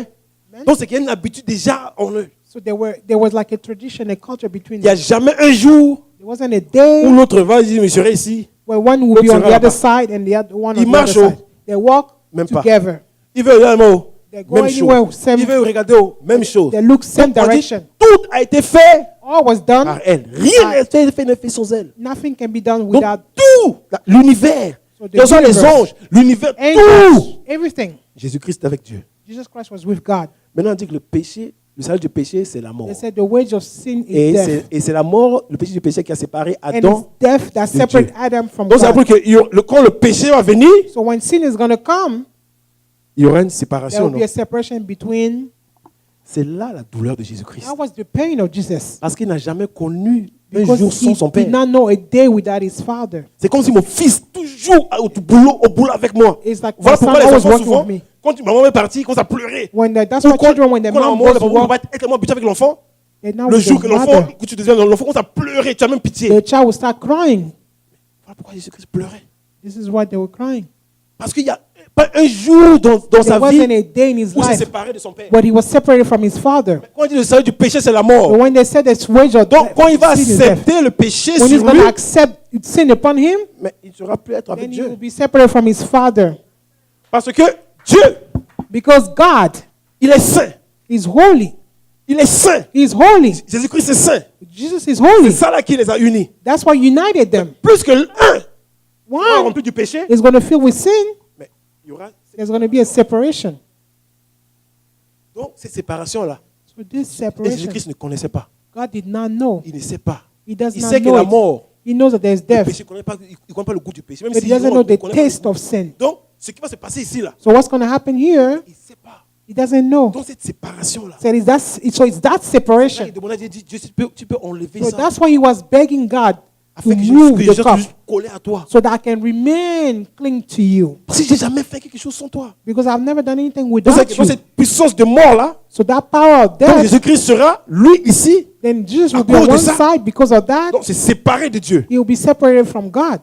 Donc c'est qu'il y a une habitude déjà en eux. So there was like a tradition, a culture between Il n'y a them. jamais un jour There wasn't a day où l'autre va dire, mais je serai ici. where one would be l'autre on the sera other là-bas. side and the other one on Ils the other marchent, side. They walk Même pas. together. Il veut également They go même anywhere, chose. same- Il veut regarder même chose. They look same Donc, on dit, direction. tout a été fait All was done. par elle. Rien n'a été fait sans elle. Nothing can be done Donc without tout, l'univers, So the les universe, anges, l'univers, tout. angels, everything. Jésus-Christ est avec Dieu. Jesus Christ was with God. Maintenant, on dit que le péché, le salaire du péché, c'est la mort. They said the wage of sin is Et death. c'est la mort, le péché du péché qui a séparé And Adam. it's death that de separates Dieu. Adam from Donc, ça veut God. dire que quand le péché va venir, So when sin is going to come, il y aura une there séparation. will be non? a separation between. C'est là la douleur de Jésus-Christ. That was the pain of Jesus. Parce qu'il n'a jamais connu un Because jour sans he son did père. not know a day without his father. C'est comme si mon fils, toujours au boulot avec moi. It's like Voilà my son pourquoi les always enfants, working souvent, with me. quand maman est partie, quand ça pleurait, That's ou why children, when their quand la mom maman, goes to le papa work, est tellement habitué avec l'enfant, they're now le with jour the que l'enfant, mother. que tu deviens l'enfant, quand ça pleurait, tu as même pitié. The child will start crying. Voilà pourquoi Jésus-Christ pleurait. This is why they were crying. Parce qu'il n'y a pas un jour dans sa There wasn't vie a day in his où il s'est life séparé de son père. where he was separated from his father. Quand on dit le salaire du péché, c'est la But mort. when they said it's wage of Donc, quand il va sin is death, accepter le péché when he's sur going lui, to accept sin upon him, mais il ne sera plus être avec then he will Dieu. be separated from his father. Parce que Dieu, Because God il est saint. is holy. Il est saint. He is holy. Jésus-Christ est saint. Jesus is C'est holy. ça là qui les a unis. That's why united them. Plus que l'un One rempli du péché, is going to fill with sin. mais il y aura There's going to be a separation. donc cette séparation là. So this Et separation, Jésus-Christ ne connaissait pas. God did not know. Il ne sait pas. He does Il not sait que know la it. mort, He knows that there's le death, péché, il ne connaît pas le goût du péché. Même but he s'il doesn't ne know the connaît pas le taste goût. of sin. Donc, ce qui va se passer ici là, So what's going to happen here? il ne sait pas. He doesn't know. Donc cette séparation là. So it's that Il separation. demandait à Dieu, Dieu, tu peux enlever So ça. that's why he was begging God to Afin que move je the sois cup toujours collé à toi. so that I can remain cling to you. Parce que je n'ai jamais fait quelque chose sans toi. Because I've never done anything Donc, without you. cette puissance de mort là, So that power of donc death, Jésus-Christ sera, lui ici, then Jesus à will be on cause de one ça. side because of that. donc c'est séparé de Dieu. He will be separated from God.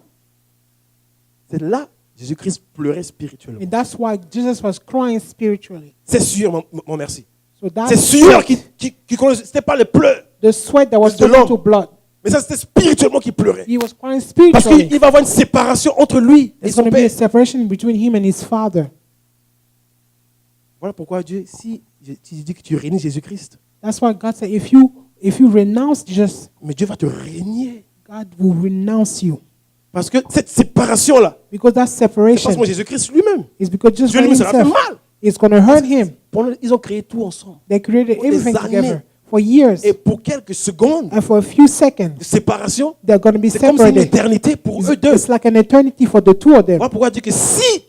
C'est là Jésus-Christ pleurait spirituellement. And that's why Jesus was crying spiritually. C'est sûr, mon merci. So that's C'est sûr qu'il connaissait, c'était pas les pleurs, the sweat that was de turned l'homme. into blood. mais ça c'était spirituellement qu'il pleurait. He was crying Parce spiritually. qu'il va y avoir une séparation entre lui et There's son going to be a père. separation between him and his father. Voilà pourquoi Dieu, si tu dis que tu régnes Jésus-Christ, That's why God said, if you renounce Jesus, mais Dieu va te régner. God will renounce you. Parce que cette séparation-là, Because that c'est separation parce que Jésus-Christ lui-même, is because Jesus Dieu lui-même, ça l'a fait himself mal. is going to hurt him. Ils ont créé tout ensemble. They created Pour des everything années. together for years. Et pour quelques secondes And for a few seconds, de séparation, they're going to be c'est comme si une separated. éternité pour eux deux. It's like an eternity for the two of them. Voilà pourquoi Dieu dit que si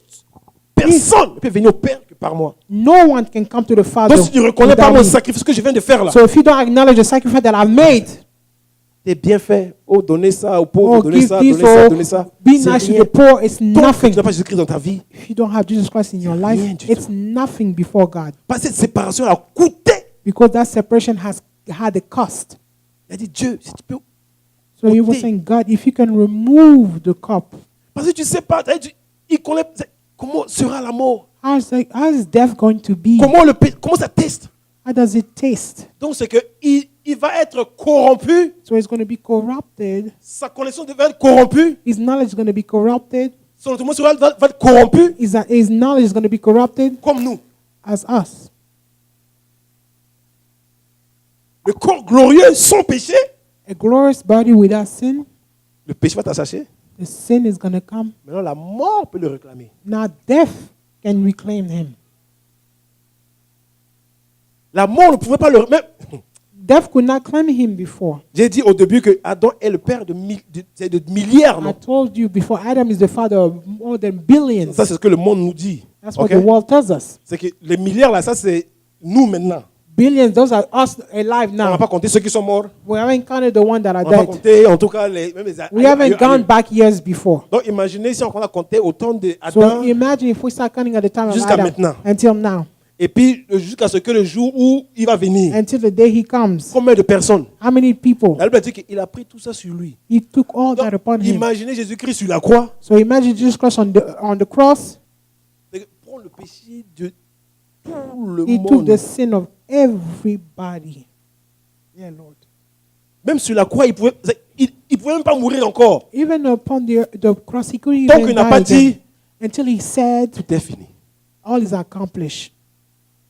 personne ne peut venir au Père que par moi. No one can come to the Father. Donc si tu ne reconnais pas without mon me. sacrifice que je viens de faire là, So if you don't acknowledge the sacrifice that I've made, t'es bien fait. Oh, donnez ça aux pauvres, oh, donnez give ça, this, donnez ça, or donnez ça. be C'est nice to rien. the poor, it's Tant que nothing. tu n'as pas Jésus-Christ dans ta vie, If you don't have Jesus Christ in your life, Rien du it's tout. nothing before God. pas cette séparation a coûté. Because that separation has had a cost. Il a dit Dieu, si tu peux. So you were ôter. saying, God, if you can remove the cup, Parce que tu ne sais pas, il connaît comment sera la mort. how is death going to be? Comment ça teste. How does it taste? Donc c'est que il va être corrompu. So it's going to be corrupted. Sa connaissance va être corrompue. His knowledge is going to be corrupted. Son autonomie va être corrompu His knowledge is going to be corrupted comme nous. as us. Le corps glorieux sans péché, A glorious body without sin, le péché va t'assacher. the sin is going to come. Maintenant la mort peut le réclamer. Now death can reclaim him. La mort ne pouvait pas le même. Death could not claim him before. J'ai dit au début que Adam est le père de milliards. I Non? told you before, Adam is the father of more than billions. Ça c'est ce que le monde nous dit. That's what Ok? the world tells us. C'est que les milliards là, ça c'est nous maintenant. Billions, those are us alive On ne va now. pas compter ceux qui sont morts. We haven't counted the ones that are On ne va pas dead. compter en tout cas même les We haven't gone back years before. Donc imaginez si on a compté autant So d'Adam imagine if we start counting at the time of Jusqu'à Adam maintenant. until now, et puis jusqu'à ce que le jour où il va venir. until the day he comes. Combien de personnes? How many people? La Bible dit qu'il a pris tout ça sur lui. He took all Donc, that upon him. imaginez Jésus-Christ sur la croix. So imagine Jesus Christ on the cross. C'est prendre le péché de tout le He took monde. the sin of everybody. Yeah, Lord. Même sur la croix, il pouvait même pas mourir encore. Even upon the cross, he couldn't Tant even qu'il n'a die pas again, dit, until he said, tout est fini. all is accomplished.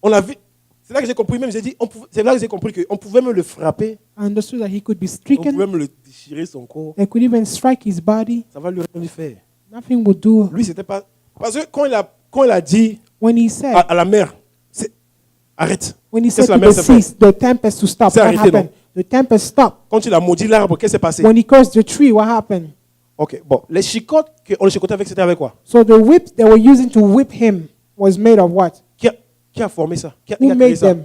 On l'a vu. C'est là que j'ai compris, même j'ai dit, c'est là que j'ai compris qu'on pouvait même le frapper, I understood that he could be on stricken. pouvait même le déchirer son corps. They could even strike his body. Ça va lui rien lui faire. Nothing would do. Lui, c'était pas. Parce que quand il a dit When he said, à la mer, arrête. when he Qu'est-ce said que la to mer the s'est fait? seas, the tempest to stop, C'est what arrêté, happened? The tempest stopped. Quand il a maudit l'arbre, qu'est-ce qui s'est passé? When he cursed the tree, what happened? Ok, bon. Les chicottes qu'on le chicotait avec, c'était avec quoi? So the whip they were using to whip him was made of what? Qui a formé ça? Qui a Who créé made ça? them?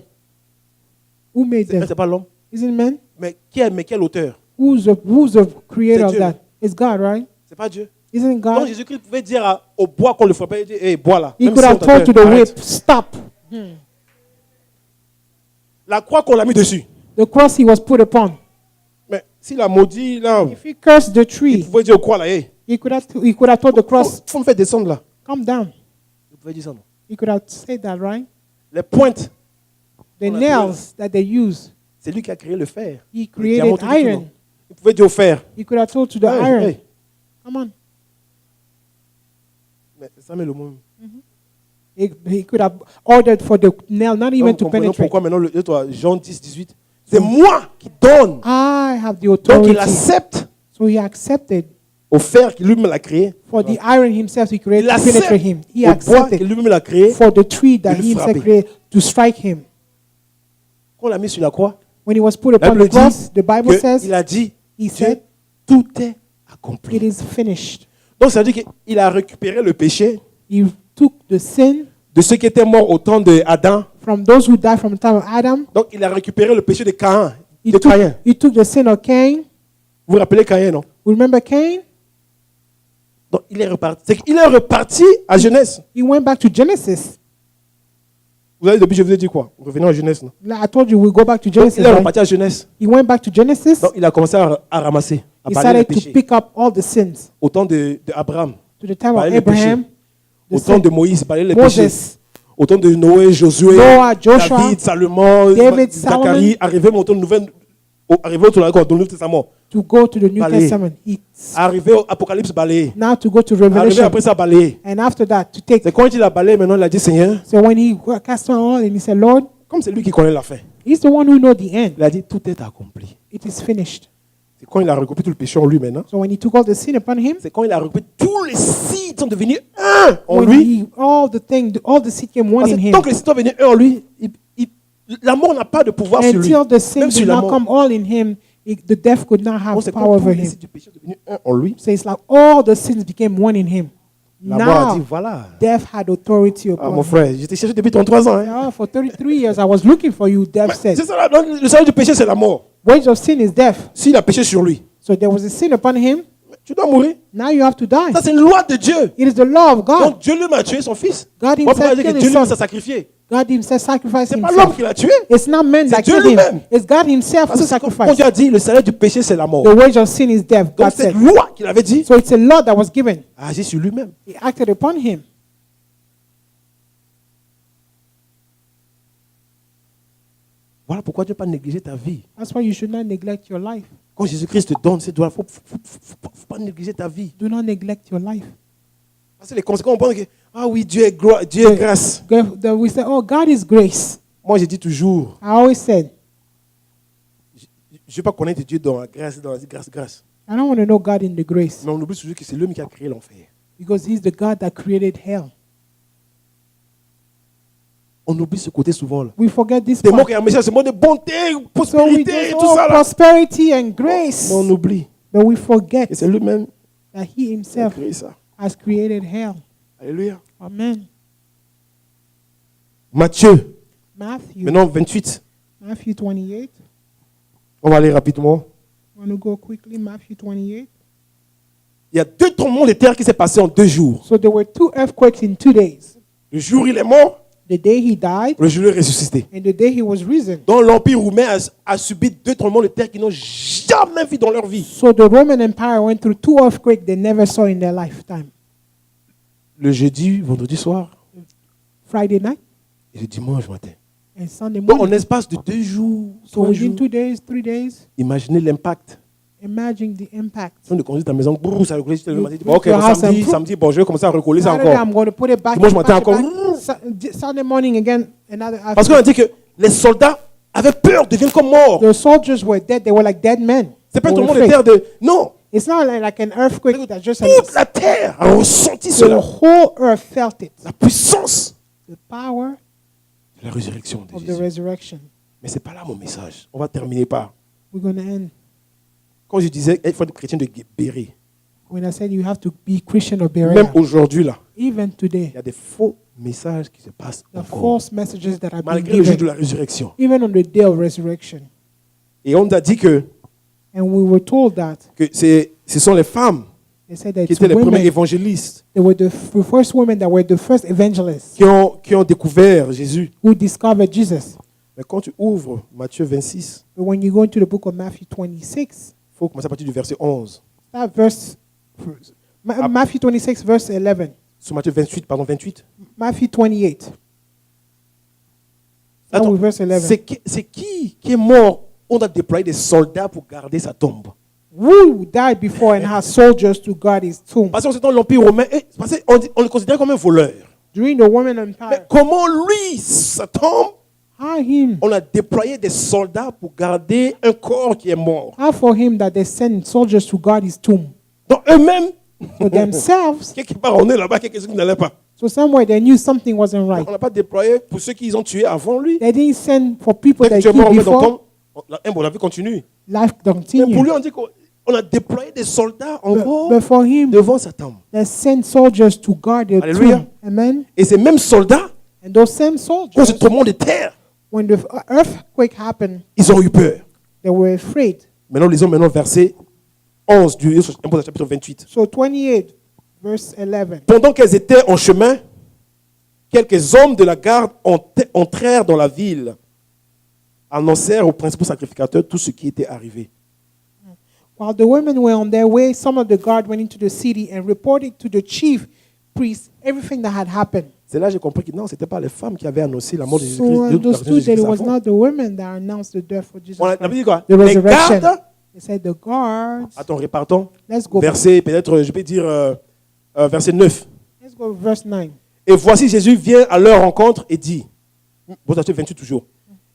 Who made them? C'est pas l'homme. Isn't man? Mais quel auteur? Who's the creator of Dieu. that? It's God, right? C'est pas Dieu. Isn't Donc God? Jésus-Christ pouvait dire au bois qu'on le frappait, il dit, hey, bois là. He Même could si on have told to t'appelle, the arrête. whip, stop. La croix qu'on l'a mis dessus. The cross he was put upon. Mais s'il a maudit là, If he cursed the il tree, pouvait dire au croix là, hey, he could have told the cross, faut me faire descendre là. come down. Il pouvait dire ça, non? He could have said that, right? Les pointes, The On a nails that they use, c'est lui qui a créé le fer. he Le diamant, created tout, tout, iron. non? Il pouvait dire au fer. He could have told to the Hey, iron, hey. come on. Mais c'est ça, mais le mot. He could have ordered for the nail not even Donc, to comprenons penetrate. pourquoi maintenant, Jean 10, 18, c'est moi qui donne. I have the Donc authority. il accepte So he accepted au fer qui lui-même l'a créé. for the iron himself he created Il to accepte penetrate him. He au bois qui accepted lui-même l'a créé. for the tree that de le he himself frapper. created to strike him. Quand on l'a mis sur la croix, When he was put la upon Bible the cross, the Bible que says, il a dit, he Dieu, said, tout est accompli. it is finished. Donc ça veut dire qu'il a récupéré le péché He took the sin de ceux qui étaient morts au temps d'Adam. from those who died from the time of Adam. Donc il a récupéré le péché de Caïn. He De took, Caïn. he took the sin of Cain. Vous vous rappelez Caïn, non? Remember Cain? Donc il est reparti. C'est qu'il est reparti à Genèse. He went back to Genesis. Vous avez depuis, je vous ai dit quoi? Revenons à Genèse. Non? I told you we go back to Donc, Genesis. il est Right? reparti à Genèse. He went back to Genesis. Donc il a commencé à ramasser, à He parler des started to péchés. pick up all the sins. Au temps d'Abraham, To the time of parler des Abraham, au the temps sin, de Moïse, il parlait les péchés. Moses, Au temps de Noé, Josué, Noah, Joshua, David, Salomon, David, Zacharie, arrivé au temps arrivé au Nouveau Testament, to go to the New Balayé. Testament. arrivé au Apocalypse balayé, Now to go to arrivé Revelation. après ça balayé. And after that, to take. C'est quand il a balayé, maintenant il a dit Seigneur, So when he cast on all and he said, Lord, comme c'est lui qui connaît la fin, he's the one who knows the end. il a dit tout est accompli. It is finished. C'est quand il a recoupé tout le péché en lui maintenant. So when he took all the sin upon him, C'est quand il a recoupé tous les sites sont devenus un en when lui. all the seed came one Parce in que him. tant que les sites sont devenus un en lui, la mort n'a pas de pouvoir sur lui. Until the sin Même did sur la not mort. come all in him, the death could not Donc, have c'est power quand tous over les him. sites du péché sont devenus un en lui. So it's like all the sins became one in him. La mort a dit Now, voilà. death had authority Ah, upon mon him. frère, je t'ai cherché depuis 33 ans. Hein. Oh, for 33 years, I was looking for you, death Mais said. c'est ça, le salaire du péché, c'est la mort. Wage of sin is death. S'il a péché sur lui, So there was a sin upon him. tu dois mourir. Now you have to die. Ça, c'est une loi de Dieu. It is the law of God. Donc Dieu lui a tué son fils. God Moi, pourquoi himself dire que killed Dieu his lui son. a sacrifié? God himself sacrificed C'est pas l'homme himself. qui l'a tué. It's not man C'est that Dieu killed him. lui-même. It's God himself Parce who que quand sacrificed. Dieu a dit le salaire du péché, c'est la mort. The wage of sin is death, Donc God cette said. loi qu'il avait dit So it's a law that was given. a agi sur lui-même. He acted upon him. Voilà pourquoi Dieu ne peut pas négliger ta vie. That's why you should not neglect your life. Quand Jésus-Christ te donne cette loi, il ne faut pas négliger ta vie. Do not neglect your life. Parce que les conséquences, on pense que, ah oui, Dieu est gloire, Dieu est grâce. We say, oh, God is grace. Moi, je dis toujours, I always said, je ne veux pas connaître Dieu dans la grâce, grâce. I don't want to know God in the grace Mais on oublie toujours que c'est lui qui a créé l'enfer. because he's the God that created hell. On oublie ce côté souvent là. We forget this Des mots part. qui ont c'est mot de bonté, So we prospérité, just, tout ça là. prosperity and grace. Mais on oublie. But we forget Et c'est lui-même that he qui a himself créé ça. has created hell. Alléluia. Amen. Matthieu, Matthew, maintenant 28. Matthew 28. On va aller rapidement. I want to go quickly. Matthew 28. Il y a 2 tremblements de terre qui s'est passé en 2 jours. So there were 2 earthquakes in 2 days. Le jour où il est mort, The day he died le jour où il est ressuscité. and the day he was risen. Donc l'Empire roumain a subi 2 tremblements de terre qu'ils n'ont jamais vu dans leur vie. So the Roman Empire went through 2 earthquakes they never saw in their lifetime. Le jeudi, vendredi soir Friday night et le dimanche matin. and Sunday Donc, en morning. espace de 2 jours, So 3 within jours, 2 days, 3 days, imaginez l'impact. imagine the impact. Si on te conduit à ta maison, brrr, ça recolle, You- ok, your house samedi, and- samedi, bon, je vais commencer à recoller ça Saturday, encore. I'm going to put it back. Dimanche matin back, encore. Sunday morning again, another Parce qu'on after. a dit que les soldats avaient peur, deviennent comme morts. The soldiers were dead. They were like dead men. C'est pas They tout le were monde est afraid. terre de... Non, It's not like an earthquake that just toute la terre a ressenti the cela. whole earth felt it. La puissance The power de la résurrection de of the Jésus. resurrection. Mais c'est pas là mon message. On va terminer par... We're going to end. Quand je disais, il faut être chrétien de Béret. When I said you have to be Christian of Même Berea, aujourd'hui, là, even il today, y a des faux messages qui se passent the encore. false messages that are being Malgré le jour de given, la résurrection. even on the day of resurrection. Et on nous a dit que And we were told that ce sont les femmes they said that qui it's étaient les premiers women, évangélistes they were the first women that were the first evangelists qui ont découvert Jésus. who discovered Jesus. Mais quand tu ouvres Matthieu 26, But when you go into the book of Matthew 26, il faut commencer à partir du verset 11. that verse, Matthew 26, verse 11, Sur Matthieu 28. Matthew 28, Attends, with verse 11. c'est qui est mort? On a déployé des soldats pour garder sa tombe. Who died before and has soldiers to guard his tomb? Parce que c'est dans l'Empire romain, on le considérait comme un voleur. During the Roman Mais Empire, comment lui, sa tombe, how him, on a déployé des soldats pour garder un corps qui est mort. how for him that they send soldiers to guard his tomb? Donc eux-mêmes, For themselves, quelque part on est là-bas, quelque chose qui n'allait pas. so somewhere they knew something wasn't right. On n'a pas déployé pour ceux qu'ils ont tués avant lui. They didn't send for people Dès que that tu es mort, killed on met dans before. tombe, la vie continue. Life Mais pour continued. lui, on dit qu'on a déployé des soldats encore But for him, devant sa tombe. they sent soldiers to guard the Hallelujah. tomb. Amen. Et ces mêmes soldats, And those same quand soldiers, ce tremblement de terre, when the earthquake happened, ils ont eu peur. they were afraid. Maintenant, lisons maintenant verset 11 du chapitre 28. So 28, verse 11. Pendant qu'elles étaient en chemin, quelques hommes de la garde entrèrent dans la ville, annoncèrent aux principaux sacrificateurs tout ce qui était arrivé. While the women were on their way, some of the guard went into the city and reported to the chief priests everything that had happened. C'est là que j'ai compris que non, ce n'était pas les femmes qui avaient annoncé la mort de So Jésus-Christ. understood that it was not the women that announced the death for Jesus On a Christ. dit quoi? The Les resurrection. gardes. They said the guards. Attends, répartons. Let's go. Verset, peut-être, je vais dire verset 9. Let's go verse 9. Et voici Jésus vient à leur rencontre et dit, bon, Matthieu 28 toujours,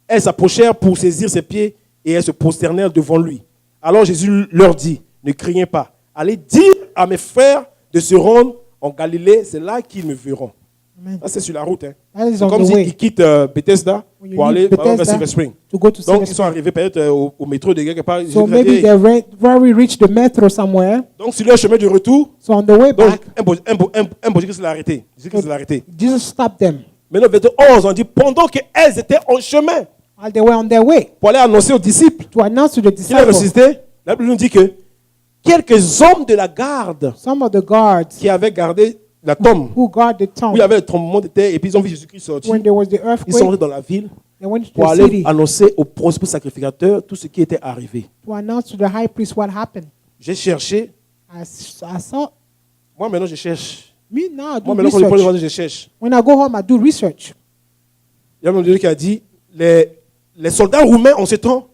elles s'approchèrent pour saisir ses pieds et elles se prosternèrent devant lui. Alors Jésus leur dit, ne craignez pas, allez dire à mes frères de se rendre en Galilée, c'est là qu'ils me verront. Amen. Ça, c'est sur la route. Hein. That is C'est on comme the way. s'ils quittent Bethesda When you pour aller leave vers Bethesda Silver Spring. to go to Donc, Silver ils sont Spring. arrivés peut-être au métro de quelque part. So Jésus a dit, maybe they already reached the metro somewhere. donc, sur leur chemin de retour, So on the way donc, back, un bon Jésus l'a arrêté. Jésus l'a arrêté. Jesus stopped them Maintenant, verset 11, on dit, pendant qu'elles étaient en chemin while they were on their way pour aller annoncer aux disciples to announce to the qu'il est disciples. ressuscité, la Bible nous dit que quelques hommes de la garde Some of the guards qui avaient gardé la tombe, who guard the où town, il y avait le tremblement de terre, et puis ils ont vu Jésus-Christ sortir, when there was the ils sont earthquake, rentrés dans la ville they went to pour the aller city annoncer aux principaux sacrificateurs tout ce qui était arrivé. to announce to the high priest what happened. J'ai cherché, I saw, moi maintenant je cherche. me now I do Moi maintenant quand je prends le research. vendredi, je cherche. When I go home, I do research. Il y a un homme qui a dit, les soldats roumains en ce temps,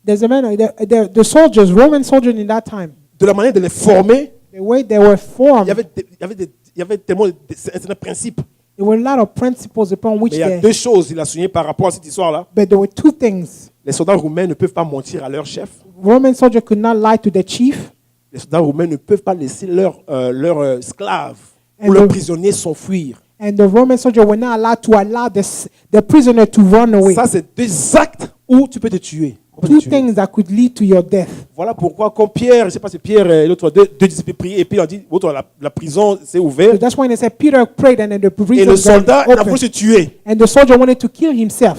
There's a man, the soldiers, Roman soldiers in that time, de la manière de les former, the way they were il formed, y avait tellement de certains principes. there were a lot of principles upon which Mais il y a they, deux choses, il a souligné par rapport à cette histoire-là. but there were two things. Les soldats roumains ne peuvent pas mentir à leur chef. Roman soldiers could not lie to the chief, Les soldats roumains ne peuvent pas laisser leurs esclaves ou And leurs the- prisonniers s'enfuir. and the Roman soldiers were not allowed to allow the prisoner to run away. Ça, c'est deux actes où tu peux te tuer. On peut te Two tuer. things that could lead to your death. Voilà pourquoi quand Pierre, je ne sais pas si Pierre et l'autre, deux disciples priaient et puis on dit, l'autre, la prison s'est So ouverte that's when they said Peter prayed and then the et prison le got soldat il a open. voulu se tuer. And the soldier wanted to kill himself.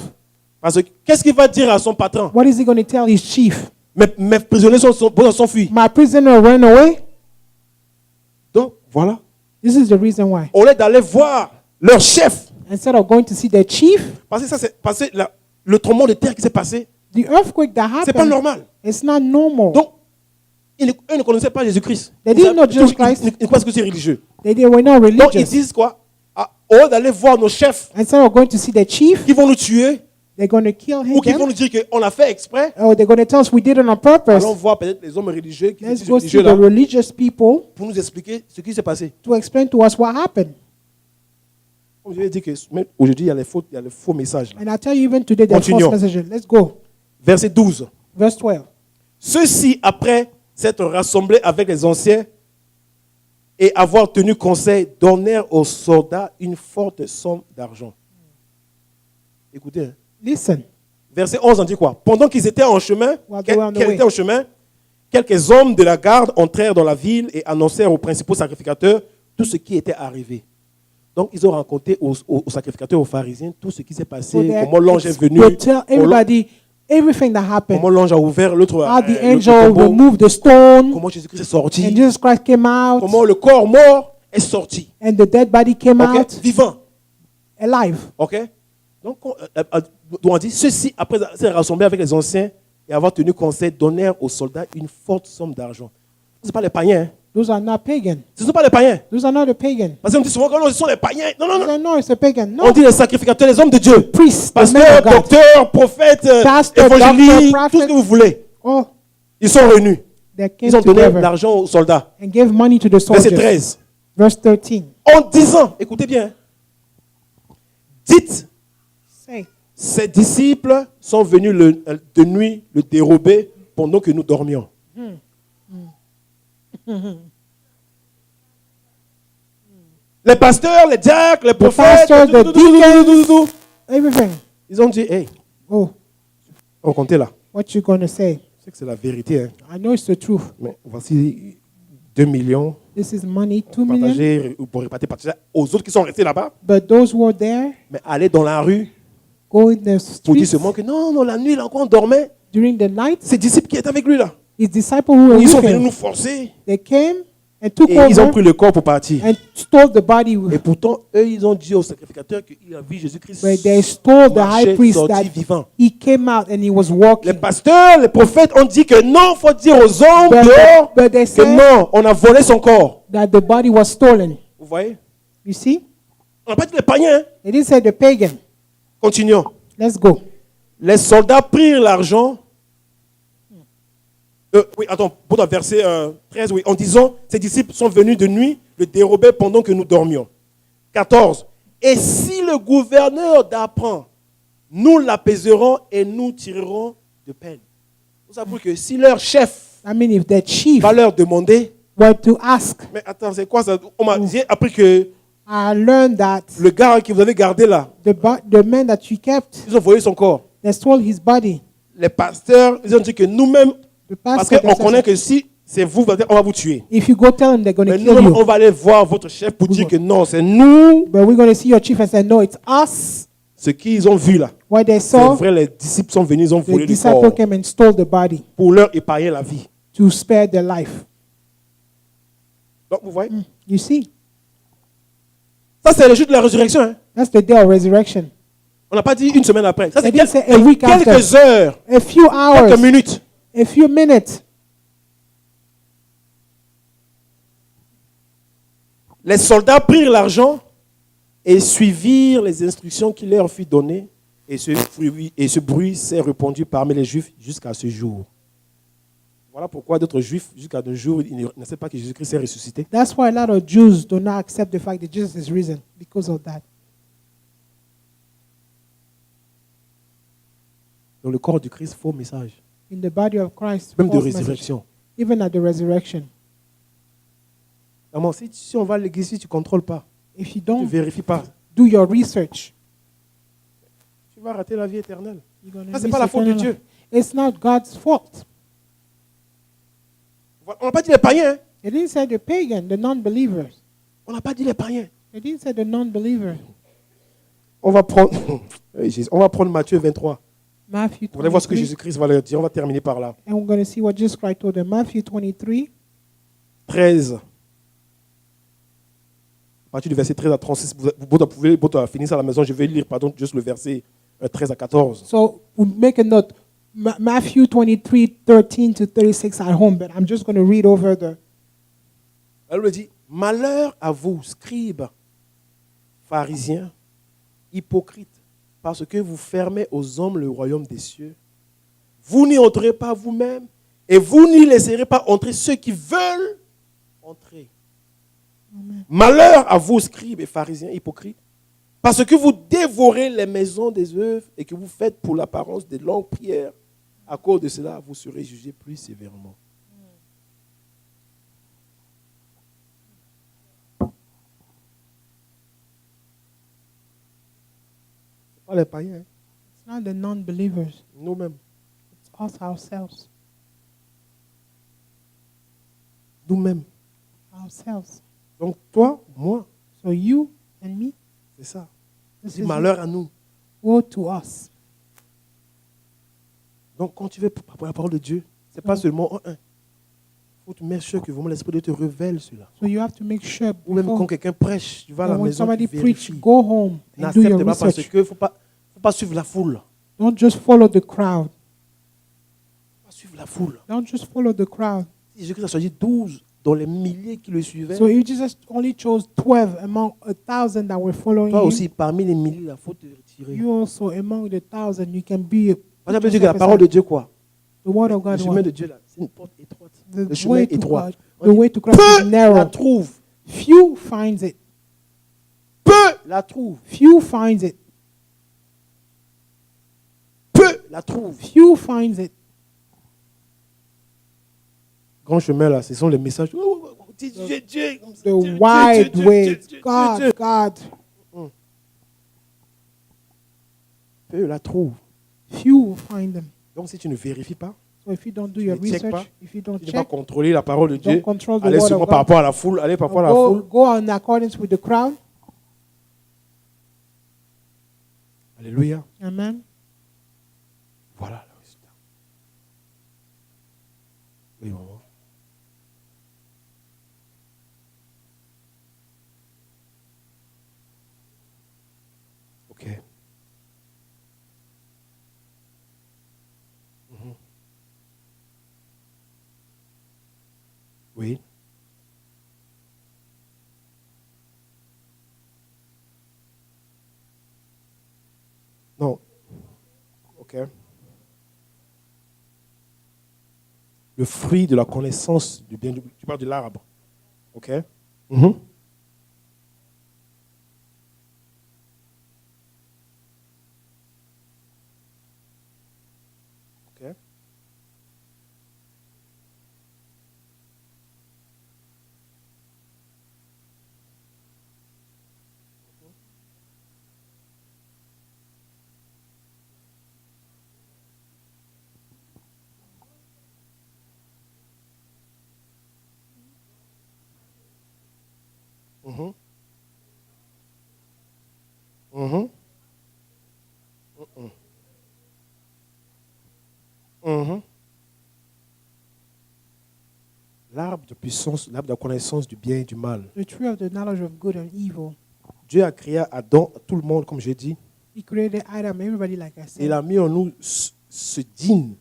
Parce que qu'est-ce qu'il va dire à son patron? What is he going to tell his chief? Mes prisonniers vont s'enfuir. My prisoner ran away? Donc, voilà. This is the reason why. Au lieu d'aller voir leur chef, Instead of going to see the chief, parce que ça, c'est passé, le tremblement de terre qui s'est passé, the earthquake that c'est pas happened, normal. it's not normal. Donc, eux ne connaissaient pas Jésus-Christ. They didn't know Jesus Christ. Ils pensent que c'est religieux. They were not Donc, ils religious. disent quoi? Au lieu d'aller voir nos chefs Instead of going to see the chief qui vont nous tuer, They're going to kill Ou qu'ils vont him. nous dire qu'on l'a fait exprès. Or they're going to tell us we did it on purpose. Allons voir peut-être les hommes religieux qui Let's disent go see religieux the là religious people pour nous expliquer ce qui s'est passé. to explain to us what happened. Comme je l'ai dit que même aujourd'hui, il y a les faux messages. Là. And I tell you, even today, there are false Continuons. messages. Let's go. Verset 12. Verse 12. Ceux-ci, après s'être rassemblés avec les anciens et avoir tenu conseil, donnèrent aux soldats une forte somme d'argent. Écoutez, hein. Listen. Verset 11 en dit quoi? Pendant qu'ils étaient en chemin, While they were on the qu'elles way. étaient en chemin, quelques hommes de la garde entrèrent dans la ville et annoncèrent aux principaux sacrificateurs tout ce qui était arrivé. Donc, ils ont raconté aux sacrificateurs, aux pharisiens, tout ce qui s'est passé, So they comment l'ange est venu, will tell everybody everything that happened. comment l'ange a ouvert l'autre How the le angel tombeau, removed the stone, comment Jésus-Christ est sorti, and Jesus Christ came out, comment le corps mort est sorti. and the dead body came Ok? out Vivant. alive. Ok? Donc, on dit, ceux-ci, après s'être rassemblés avec les anciens et avoir tenu conseil, donnèrent aux soldats une forte somme d'argent. Ce ne sont pas les païens. Hein. Those are not pagan. Ce ne sont pas les païens. Those are not the pagan. Parce qu'on dit souvent que non, ce sont les païens. Non, non, non. No, it's a pagan. On No. dit les sacrificateurs, les hommes de Dieu. Priests, the men Pasteurs, of God. docteurs, prophètes, Pastor, évangélistes, doctor, tout ce que vous voulez. Oh, Ils sont réunis. they came Ils ont donné together l'argent aux soldats. and gave money to the Verset soldiers. 13. Verse 13. En disant, écoutez bien, hein. Dites, Say, ces disciples sont venus de nuit le dérober pendant que nous dormions. Les pasteurs, les diacres, les prophètes, pastors, the tout. everything. Ils ont dit, hey, Oh, on comptait là. what you going to say? Je sais que c'est la vérité, hein. I know it's the truth. Mais voici 2 millions This is money, 2 million. partagés pour partager aux autres qui sont restés là-bas. But those who were there, Mais aller dans la rue go in the pour dire streets seulement que non, non, la nuit, là encore, on dormait. during the night. Ses disciples qui étaient avec lui là. His disciples who were Ils sont with venus him, nous forcer. they came and took Et ils ont over pris le corps pour partir. and stole the body. Et pourtant, eux, ils ont dit au sacrificateur qu'il a vu Jésus-Christ But they stole the high marcher, priest sorti that vivant. he came out and he was Les walking. pasteurs, les prophètes ont dit que non, il faut dire aux hommes dehors But they que said non, on a volé son corps. that the body was stolen. Vous voyez? You see? On n'a pas dit les païens. Hein? They didn't say the pagan. Continuons. Let's go. Les soldats prirent l'argent. Oui, attends, pour le verset 13, oui, en disant, ses disciples sont venus de nuit le dérober pendant que nous dormions. 14. Et si le gouverneur d'apprend, nous l'apaiserons et nous tirerons de peine. Vous savez que si leur chef I mean, if the chief va leur demander, were to ask, mais attends, c'est quoi ça? J'ai appris que I learned that le gars que vous avez gardé là, the man that you kept, ils ont volé son corps. they stole his body. Les pasteurs, ils ont dit que nous-mêmes, The parce pastor, qu'on they connaît said, que si c'est vous, on va vous tuer. if you go tell him, they're going Mais to nous, kill on you. va aller voir votre chef pour dire que non, c'est nous. But we're going to see your chief and say, no, it's us. Ce qu'ils ont vu là, What they c'est saw, vrai, les disciples sont venus, ils ont the volé le disciple corps came and stole the body pour leur épargner la vie. to spare their life. Donc, vous voyez, You see? ça c'est le jour de la résurrection. Hein. That's the day of resurrection. On n'a pas dit une semaine après. Ça c'est They didn't say a week after. quelques heures, A few hours, quelques minutes. a few minutes. Les soldats prirent l'argent et suivirent les instructions qu'il leur fut données. Et ce bruit s'est répandu parmi les Juifs jusqu'à ce jour. Voilà pourquoi d'autres Juifs, jusqu'à ce jour, ils ne savent pas que Jésus-Christ est ressuscité. That's why a lot of Jews do not accept the fact that Jesus is risen because of that. Dans le corps du Christ, faux message. In the body of Christ, Même de false message, résurrection. even at the resurrection. Maman, si on va à l'église, si tu ne contrôles pas, If you tu ne don't vérifies pas, do your research, tu vas rater la vie éternelle. you're going to Ça, ce n'est miss pas la faute de eternal Dieu. life. It's not God's fault. On n'a pas dit les païens. Hein. It didn't say the pagan, the non-believers. On n'a pas dit les païens. It didn't say the non-believers. On va prendre Matthieu 23. Matthew Vous allez voir ce que 23. Jésus-Christ va leur dire. On va terminer par là. And we're going to see what Jesus Christ told them. Matthew 23, 13. À partir du verset 13 à 36, vous pouvez finir ça à la maison. Je vais lire, pardon, juste le verset 13 à 14. So we'll make a note. Matthew 23, 13 to 36 at home, but I'm just going to read over the. Elle lui dit, malheur à vous, scribes, pharisiens, hypocrites. Parce que vous fermez aux hommes le royaume des cieux. Vous n'y entrerez pas vous-même et vous n'y laisserez pas entrer ceux qui veulent entrer. Amen. Malheur à vous, scribes et pharisiens hypocrites, parce que vous dévorez les maisons des œuvres et que vous faites pour l'apparence de longues prières. À cause de cela, vous serez jugés plus sévèrement. Ce pas les païens, hein. It's not the non-believers. Nous-mêmes. It's us ourselves. Nous-mêmes. Ourselves. Donc toi, moi, So you and me, c'est ça. this C'est is malheur à nous. woe to us. Donc quand tu veux pour la parole de Dieu, ce n'est pas seulement un. Il faut te mettre sûr que vraiment l'Esprit de Dieu te révèle cela. So you have to make sure Ou même quand before, quelqu'un prêche, tu vas à la when maison, somebody tu preach, vérifies. go home and do your N'accepte pas parce research. qu'il ne faut pas suivre la foule. Don't just follow the crowd. Pas suivre la foule. Don't just follow the crowd. Si Jésus a choisi 12 dans les milliers qui le suivaient, So if Jesus only chose 12 among 1,000 that were following toi him, aussi, parmi les milliers, il faut te retirer. you also among the 1,000, you can be. Moi, j'appelle Dieu que la parole de Dieu, quoi? The word of Le God. chemin what? de Dieu, là, c'est une porte étroite. The Le chemin way est to étroit. God. On The dit, way to Christ peu is la narrow. trouve. Few finds it. Peu la trouve. Few finds it. Peu la trouve. Few finds it. Grand chemin, là, ce sont les messages. Dieu, Dieu, The Dieu, wide Dieu, way. Dieu, Dieu, God, Dieu. God. Peu la trouve. Few will find them. Donc, si tu ne vérifies pas, So if you don't do your ne check pas, research, if you don't tu ne vas pas check, contrôler la parole de don't Dieu, control the allez word seulement of par God, rapport à la foule, allez par rapport à la go, foule. go in accordance with the crowd. Alléluia. Amen. Voilà le résultat. Oui, maman. Ok. Mhm. Oui. Non. Ok. Le fruit de la connaissance du bien, tu parles de l'arbre. Ok. Mhm. Ok. Mhm. Mhm. Mhm. Mhm. L'arbre de puissance, l'arbre de la connaissance du bien et du mal. The tree of the knowledge of good and evil. Dieu a créé Adam, tout le monde, comme j'ai dit. He created Adam, everybody, like I Et said. il a mis en nous ce dîne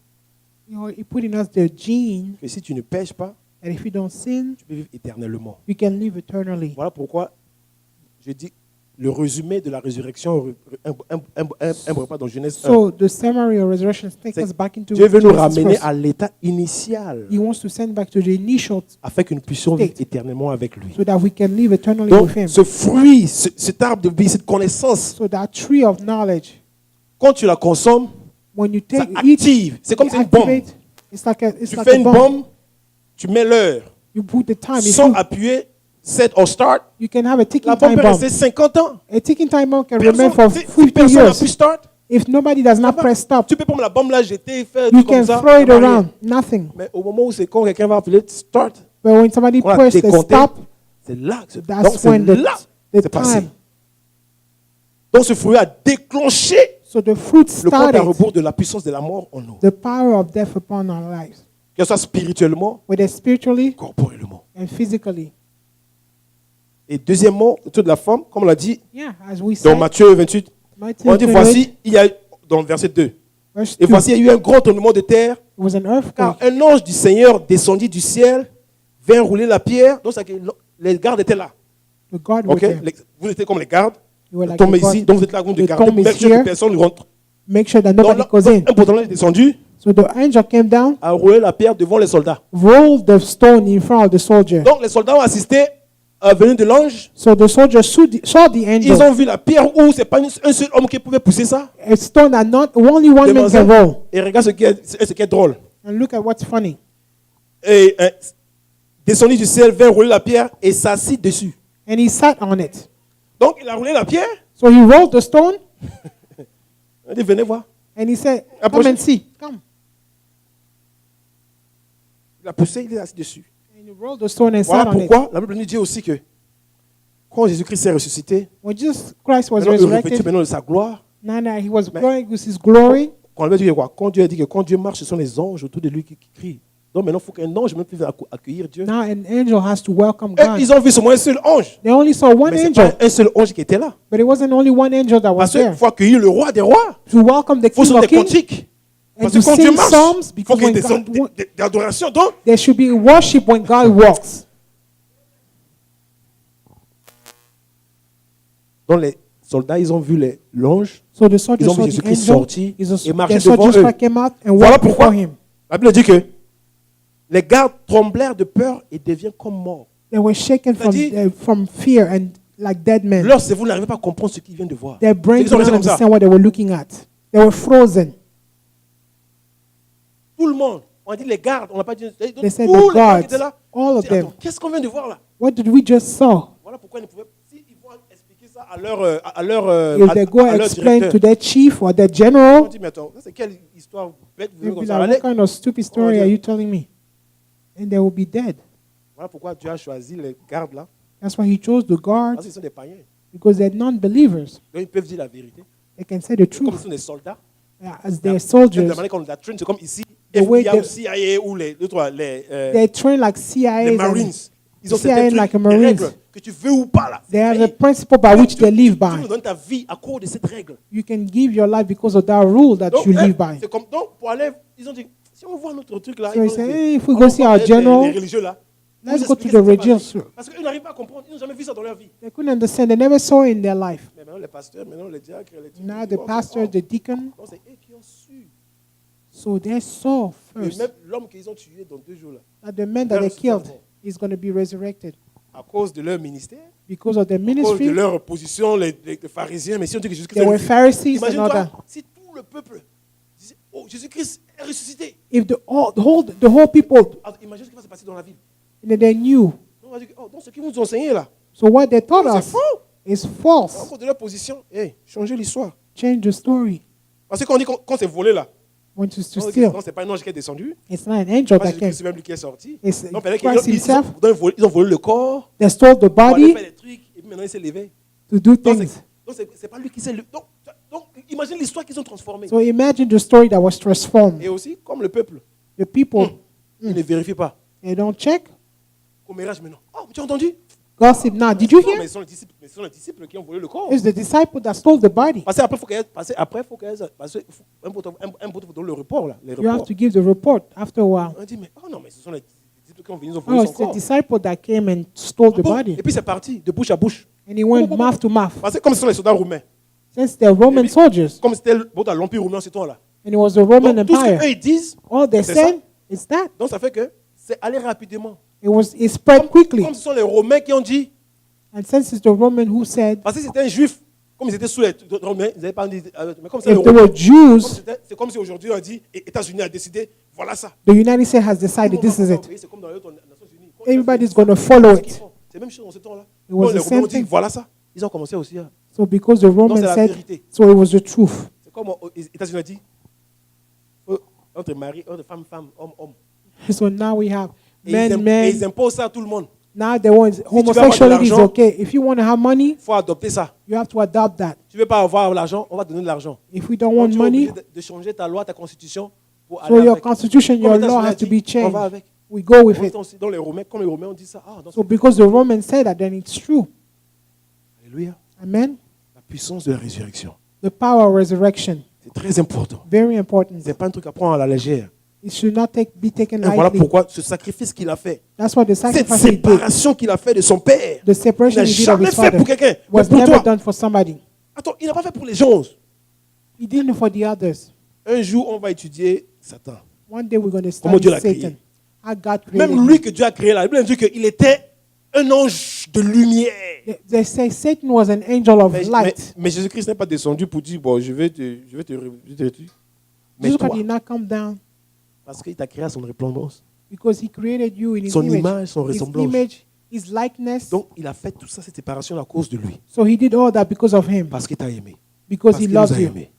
You know, he put in us the gene que si tu ne pêches pas, that if you don't sin, tu peux vivre éternellement. you can live eternally. Voilà pourquoi je dis le résumé de la résurrection, un repas dans Genèse 1. So the summary of resurrection takes C'est- us back into Dieu veut nous Genesis ramener first. à l'état initial He wants to send back to the initial afin que nous puissions vivre state. éternellement avec lui. so that we can live eternally Donc, with him. ce fruit, cet arbre de vie, cette connaissance, So that tree of knowledge, quand tu la consommes, when you ça take eat, active. C'est comme it c'est une bombe. activate. It's like a, it's Tu like fais a une bomb. bombe, tu mets l'heure. You put the time. If Sans you, appuyer, set or start, you can have a ticking la bombe time peut bomb. rester 50 ans. A ticking time bomb can remain Personne, for si 50 personne n'a years. pu start, If nobody does not press stop, tu peux pas la bombe là jeter, faire you tout comme can ça. throw it ça va rien. around. Nothing. Mais au moment où c'est quand quelqu'un va appeler start, But when somebody on a press the décompté, stop, c'est là que that's donc c'est when là the c'est passé. time. Donc ce fruit a déclenché So the fruit le compte à started rebours de la puissance de la mort en nous. the power of death upon our lives, Que ce soit spirituellement, whether spiritually corporellement. and physically. Et deuxièmement, autour de la femme, comme on l'a dit Yeah, as we dans said, Matthieu 28, Matthew on dit 28, voici, il y a dans le verset 2. verse Et 2, voici, il y a eu un grand tremblement de terre, it was an car earthquake. un ange du Seigneur descendit du ciel, vint rouler la pierre. Donc, c'est que les gardes étaient là. The God Ok? was there. Vous étiez comme les gardes. You were like Tombe the God. ici, donc vous êtes là, vous de The garder, tomb is make sure here. que personne ne rentre. Make sure that Donc, nobody goes in. un porte-monnaie est descendu, So the angel came down, a roulé la pierre devant les soldats. rolled the stone in front of the soldier. Donc les soldats ont assisté à venir de l'ange. So the soldier saw the Ils angel. ont vu la pierre où c'est pas un seul homme qui pouvait pousser ça. A stone that not only one man can roll. Et regarde ce qui est drôle. And look at what's funny. Et descendu du ciel, vint rouler la pierre et s'assit dessus. And he sat on it. Donc il a roulé la pierre. So he rolled the stone Il a dit venez voir. and he said, come Approche. and see. Come. Il a poussé, il est assis dessus. And he rolled the stone and Voilà sat on it. pourquoi la Bible nous dit aussi que quand Jésus-Christ s'est ressuscité, When Jesus Christ was maintenant il revêtit resurrected, maintenant de sa gloire. now that he was glowing with his glory, Quand Dieu dit quoi? Quand Dieu a dit que quand Dieu marche, ce sont les anges autour de lui qui crient. Donc maintenant, il faut qu'un ange même puisse accueillir Dieu. now an angel has to welcome Et God. ils ont vu seulement un seul ange. They only saw one Mais c'est angel, pas un seul ange qui était là. but it wasn't only one angel that was Parce qu'il there faut accueillir le roi des rois. to welcome the Il faut King chanter of des Kings cantiques. and Parce to que quand Dieu sing marche, psalms, il faut because qu'il y ait when des God, des adorations. Donc, there should be worship when God walks. les soldats, ils ont vu l'ange. So the soldiers Ils ont saw vu the Jésus-Christ angel. sorti et marcher The devant soldiers eux. came out and Voilà walked pourquoi before him. la Bible dit que les gardes tremblèrent de peur et deviennent comme morts. They were shaken C'est-à-dire- from fear and like dead men. Leur cerveau n'arrivait pas à comprendre ce qu'ils viennent de voir. Their brain Ils ont could resté not comme ça. understand what they were looking at. They were frozen. Tout le monde. On a dit les gardes, on n'a pas dit. They said Tous the les gardes guards, qui étaient là. all of Dis, them. attends, qu'est-ce qu'on vient de voir là? What did we just saw? Voilà pourquoi ils ne pouvaient. Si ils vont expliquer ça à leur If they go à leur explain to directeur. their chief or their On general, dit mais attends, ça, c'est quelle histoire bête vous they'll venez be comme like, ça. what Allez. kind of stupid story Dieu. are you telling me? And they will be dead. Voilà pourquoi Dieu a choisi les gardes là. That's why he chose the Parce guards, qu'ils sont des païens. because they're non-believers. Donc ils peuvent dire la vérité. They can say the Comme ils truth sont des soldats. as they're Même soldiers. de la manière qu'on les a traînés, c'est comme ici, The way FBI ou they- CIA ou They're trained like les CIA. Marines. Ils ont CIA certains like trucs, a des Marines. règles que tu veux ou pas là. They have a Hey, principle by which they live Tu by. nous donnes ta vie à cause de cette règle. You can give your life because of that rule that Donc, you live by. c'est comme, donc, pour aller, ils ont dit, si on voit notre truc là, So ils he vont said, dire, hey, if we on go va see voir our les general, religieux là. let's Vous go to expliquer the ce qui s'est passé. religious. Parce qu'ils n'arrivent pas à comprendre, ils n'ont jamais vu ça dans leur vie. They couldn't understand. They never saw in their life. Mais maintenant les pasteurs, maintenant les diacres, les trucs, Now ils the vont pastor, dire, the deacon, oh, c'est eux qui ont su. so they saw Et first même l'homme qu'ils ont tué dans 2 jours là, that the man that they killed is going to be resurrected à cause de leur ministère, because of their à cause de ministry. leur position, les pharisiens, mais si on dit que Jésus-Christ They est were ressuscité, Pharisees and all imagine-toi, that. si tout le peuple disait, oh, Jésus-Christ est ressuscité. If the whole people, Alors, imagine ce qui va se passer dans la ville. they knew. On va dire, oh, donc ce qu'ils nous ont enseigné là, So what they taught c'est us faux. is À false. cause de leur position, hey, changez l'histoire. Change the story. Parce que quand on dit quand c'est volé là, Want us to on dit, steal. non, c'est pas un ange qui est descendu. It's not an angel Pas that came. Jésus-Christ, c'est même lui qui est sorti. It's Non, fallait Christ qu'ils himself. ils ont volé le corps, They stole the pour aller body faire des trucs, et puis maintenant il s'est levé. to do Donc, things. c'est pas lui qui s'est levé. Donc, imagine l'histoire qu'ils ont transformée. So imagine the story that was transformed. Et aussi, comme le peuple, The people, il ne vérifie pas. they don't check. Commérage maintenant. Oh, tu as entendu? Gossip now. Did you Non, hear? mais ce sont les disciples qui ont volé le corps. It's the disciple that stole the body. Parce qu'après, il faut qu'elle. Parce qu'un pote faut donner le report là. Les You have reports. to give the report after a while. On dit, mais oh non, mais ce sont les disciples qui ont venu, ils ont volé Oh, son it's the corps. disciple that came and stole the Bon, body. et puis c'est parti, de bouche à bouche. And he went mouth to mouth. Parce que comme ce sont les soldats roumains, Since they're Roman soldiers, comme c'était l'Empire roumain en ce temps-là. and it was the Roman Donc, tout ce Empire, qu'eux ils disent, all they c'est said is that. donc ça fait que c'est aller rapidement. It spread quickly. Comme ce sont les Romains qui ont dit, And since it's the Roman who said, parce que c'était un juif, comme ils étaient sous les Romains, ils n'avaient pas dit, mais comme c'est les if they Romains, were Jews, c'est comme si aujourd'hui on dit, et États-Unis a décidé, voilà ça. the United States has decided this is it. C'est comme dans les autres Nations Unies. Quand Everybody's ils font, going to follow c'est ce qu'ils it. font. C'est la même chose dans ce temps-là. It was Quand les the Romains same ont dit, thing. voilà ça, ils ont commencé aussi à. So because the Romans c'est la said, vérité. so it was the truth. C'est comme aux États-Unis ont dit, entre mari, entre femme, homme. So now we have Et men, ils men. imposent ça à tout le monde. Now they want avoir de homosexuality is l'argent, okay. If you want to have money, Il faut adopter ça. you have to adopt that. Tu ne veux pas avoir l'argent, on va te donner de l'argent. If we don't Donc, want tu es money, obligé de changer ta loi, ta constitution pour so aller your avec. constitution, your Comme les law États-Unis has to ont dit, be changed. On va avec. We go with it. Dans les Romains, comme les Romains ont dit ça. Ah, So because the Romans said that, then it's true. Alléluia. Amen. La puissance de la résurrection. The power of resurrection, C'est très important. very important. Ce n'est pas un truc à prendre à la légère. It should not be taken Et voilà lightly. pourquoi ce sacrifice qu'il a fait, That's what the cette sacrifice he did, séparation qu'il a fait de son père, the il separation n'a he did of jamais his fait father, pour quelqu'un, mais was pour never toi. done for somebody. Attends, il n'a pas fait pour les gens. He did it for the others. Un jour, on va étudier Satan. One day we're going to Comment Dieu study l'a Satan. créé. How God created Même him. lui que Dieu a créé là, la Bible dit qu'il était un ange de lumière. They say Satan was an angel of light. Mais Jésus-Christ n'est pas descendu pour dire, bon, je vais te mais Jesus toi, did not come down parce qu'il t'a créé à son ressemblance. because he created you in his Son image. image, son His ressemblance. image, his likeness. Donc, il a fait toute ça, cette séparation à cause de lui. So he did all that because of him. Parce qu'il t'a aimé. Because Parce he qu'il nous loves a you. aimés.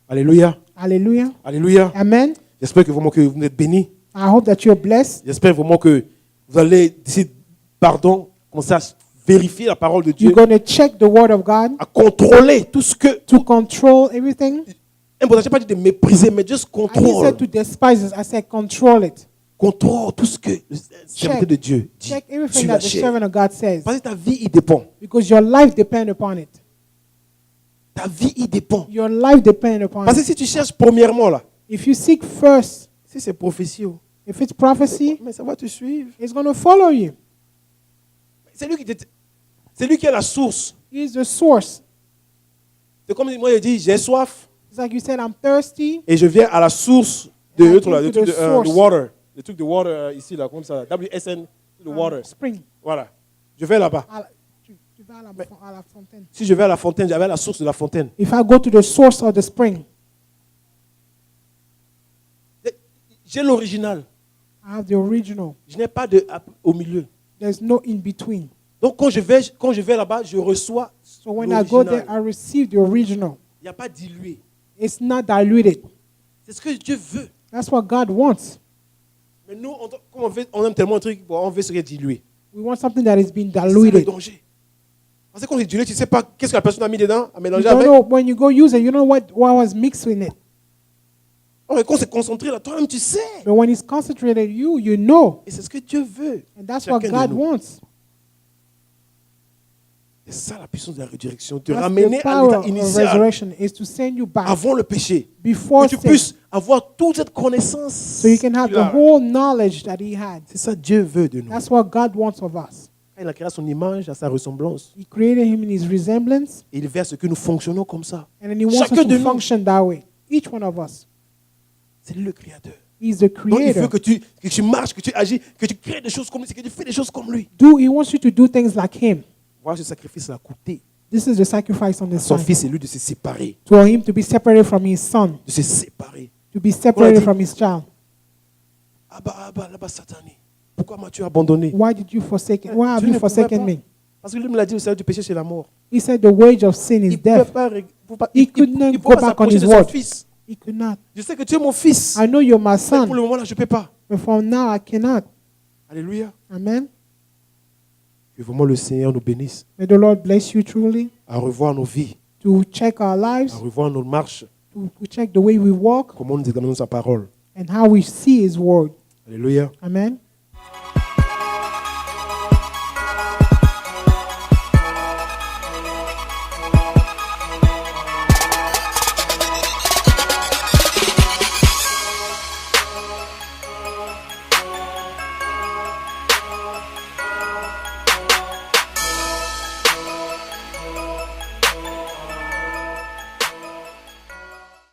Alléluia. Hallelujah. Alléluia. Amen. J'espère que vraiment que vous êtes bénis. I hope that you're blessed. J'espère vraiment que vous allez, d'ici, commencer à vérifier la parole de Dieu, You're going to check the word of God à contrôler tout ce que... to control everything. Je n'ai pas dit de mépriser, mais juste I didn't contrôle. say to despise it. I said control it. Contrôle tout ce que le serviteur de Dieu dit Check sur everything la that the chair. servant of God says. Parce que ta vie, il dépend. Because your life depends upon it. Ta vie, il dépend. Your life depends upon Parce que it. si tu cherches premièrement là, If you seek first, si c'est prophétie, oh, if it's prophecy, mais ça va te suivre. it's going to follow you. C'est lui qui est la source. He is the source. C'est comme moi, je dis, j'ai soif It's like you said, I'm thirsty. et je viens à la source de I l'autre là, came le to truc the de source. water. Le truc de water ici, là, comme ça. WSN, le water. Spring. Voilà. Je vais là-bas. Tu vas à la fontaine. Si je vais à la fontaine, j'avais la source de la fontaine. If I go to the source of the spring, J'ai l'original. I have the original. Je n'ai pas au milieu. There's no in between. Donc quand je vais là-bas, je reçois So when I go there, l'original. I receive the original. Il n'y a pas dilué. It's not diluted. C'est ce que Dieu veut. That's what God wants. Mais nous, comme on aime tellement un truc, bon, on veut ce qui est dilué. We want something that is being C'est ça le diluted. danger. Parce que quand c'est dilué, tu ne sais pas qu'est-ce que la personne a mis dedans, à You mélanger don't avec. know when you go use it, you know what was mixed in it. Oh, et quand c'est concentré là, toi-même tu sais. But when it's concentrated, you know. Et c'est ce que Dieu veut. And that's what Chacun de God nous. wants. C'est ça la puissance de la résurrection, te That's ramener the à power l'état of initial resurrection is to send you back avant le péché. before Que tu sin, puisses avoir toute cette connaissance. so you can have qu'il the a. whole knowledge that he had. C'est ça Dieu veut de nous. That's what God wants of us. Quand il a créé à son image, à sa ressemblance, He created him in his resemblance, et il veut à ce que nous fonctionnons comme ça. and then he wants Chacun us de to nous. function that way. Each one of us. C'est lui le créateur. He's the Donc il veut creator. que tu marches, que tu agis, que tu crées des choses comme lui, que tu fais des choses comme lui. He wants you to do things like him. Voilà ce sacrifice a coûté. This is the sacrifice on the Son son. fils, c'est lui de se séparer. For him to be separated from his son, De se séparer. to be separated dit- from his child. Là-bas, Satané. Pourquoi m'as-tu abandonné? Why did you forsake? Why have Tu you ne pouvais forsaken pas. me? Parce que lui me l'a dit, le salaire du péché, c'est la mort. He said the wage of sin is Il ne death. He could not il go peut pas back on s'approcher his de son word. fils. He could not. Je sais que tu es mon fils. I know you're my Mais son, pour le moment là, je ne peux pas. but from now I cannot. Alléluia. Amen. Que vraiment le Seigneur nous bénisse. May the Lord bless you truly. À revoir nos vies. To check our lives, À revoir nos marches. to check the way we walk, Comment nous examinons sa parole. and how we see His word. Alléluia. Amen.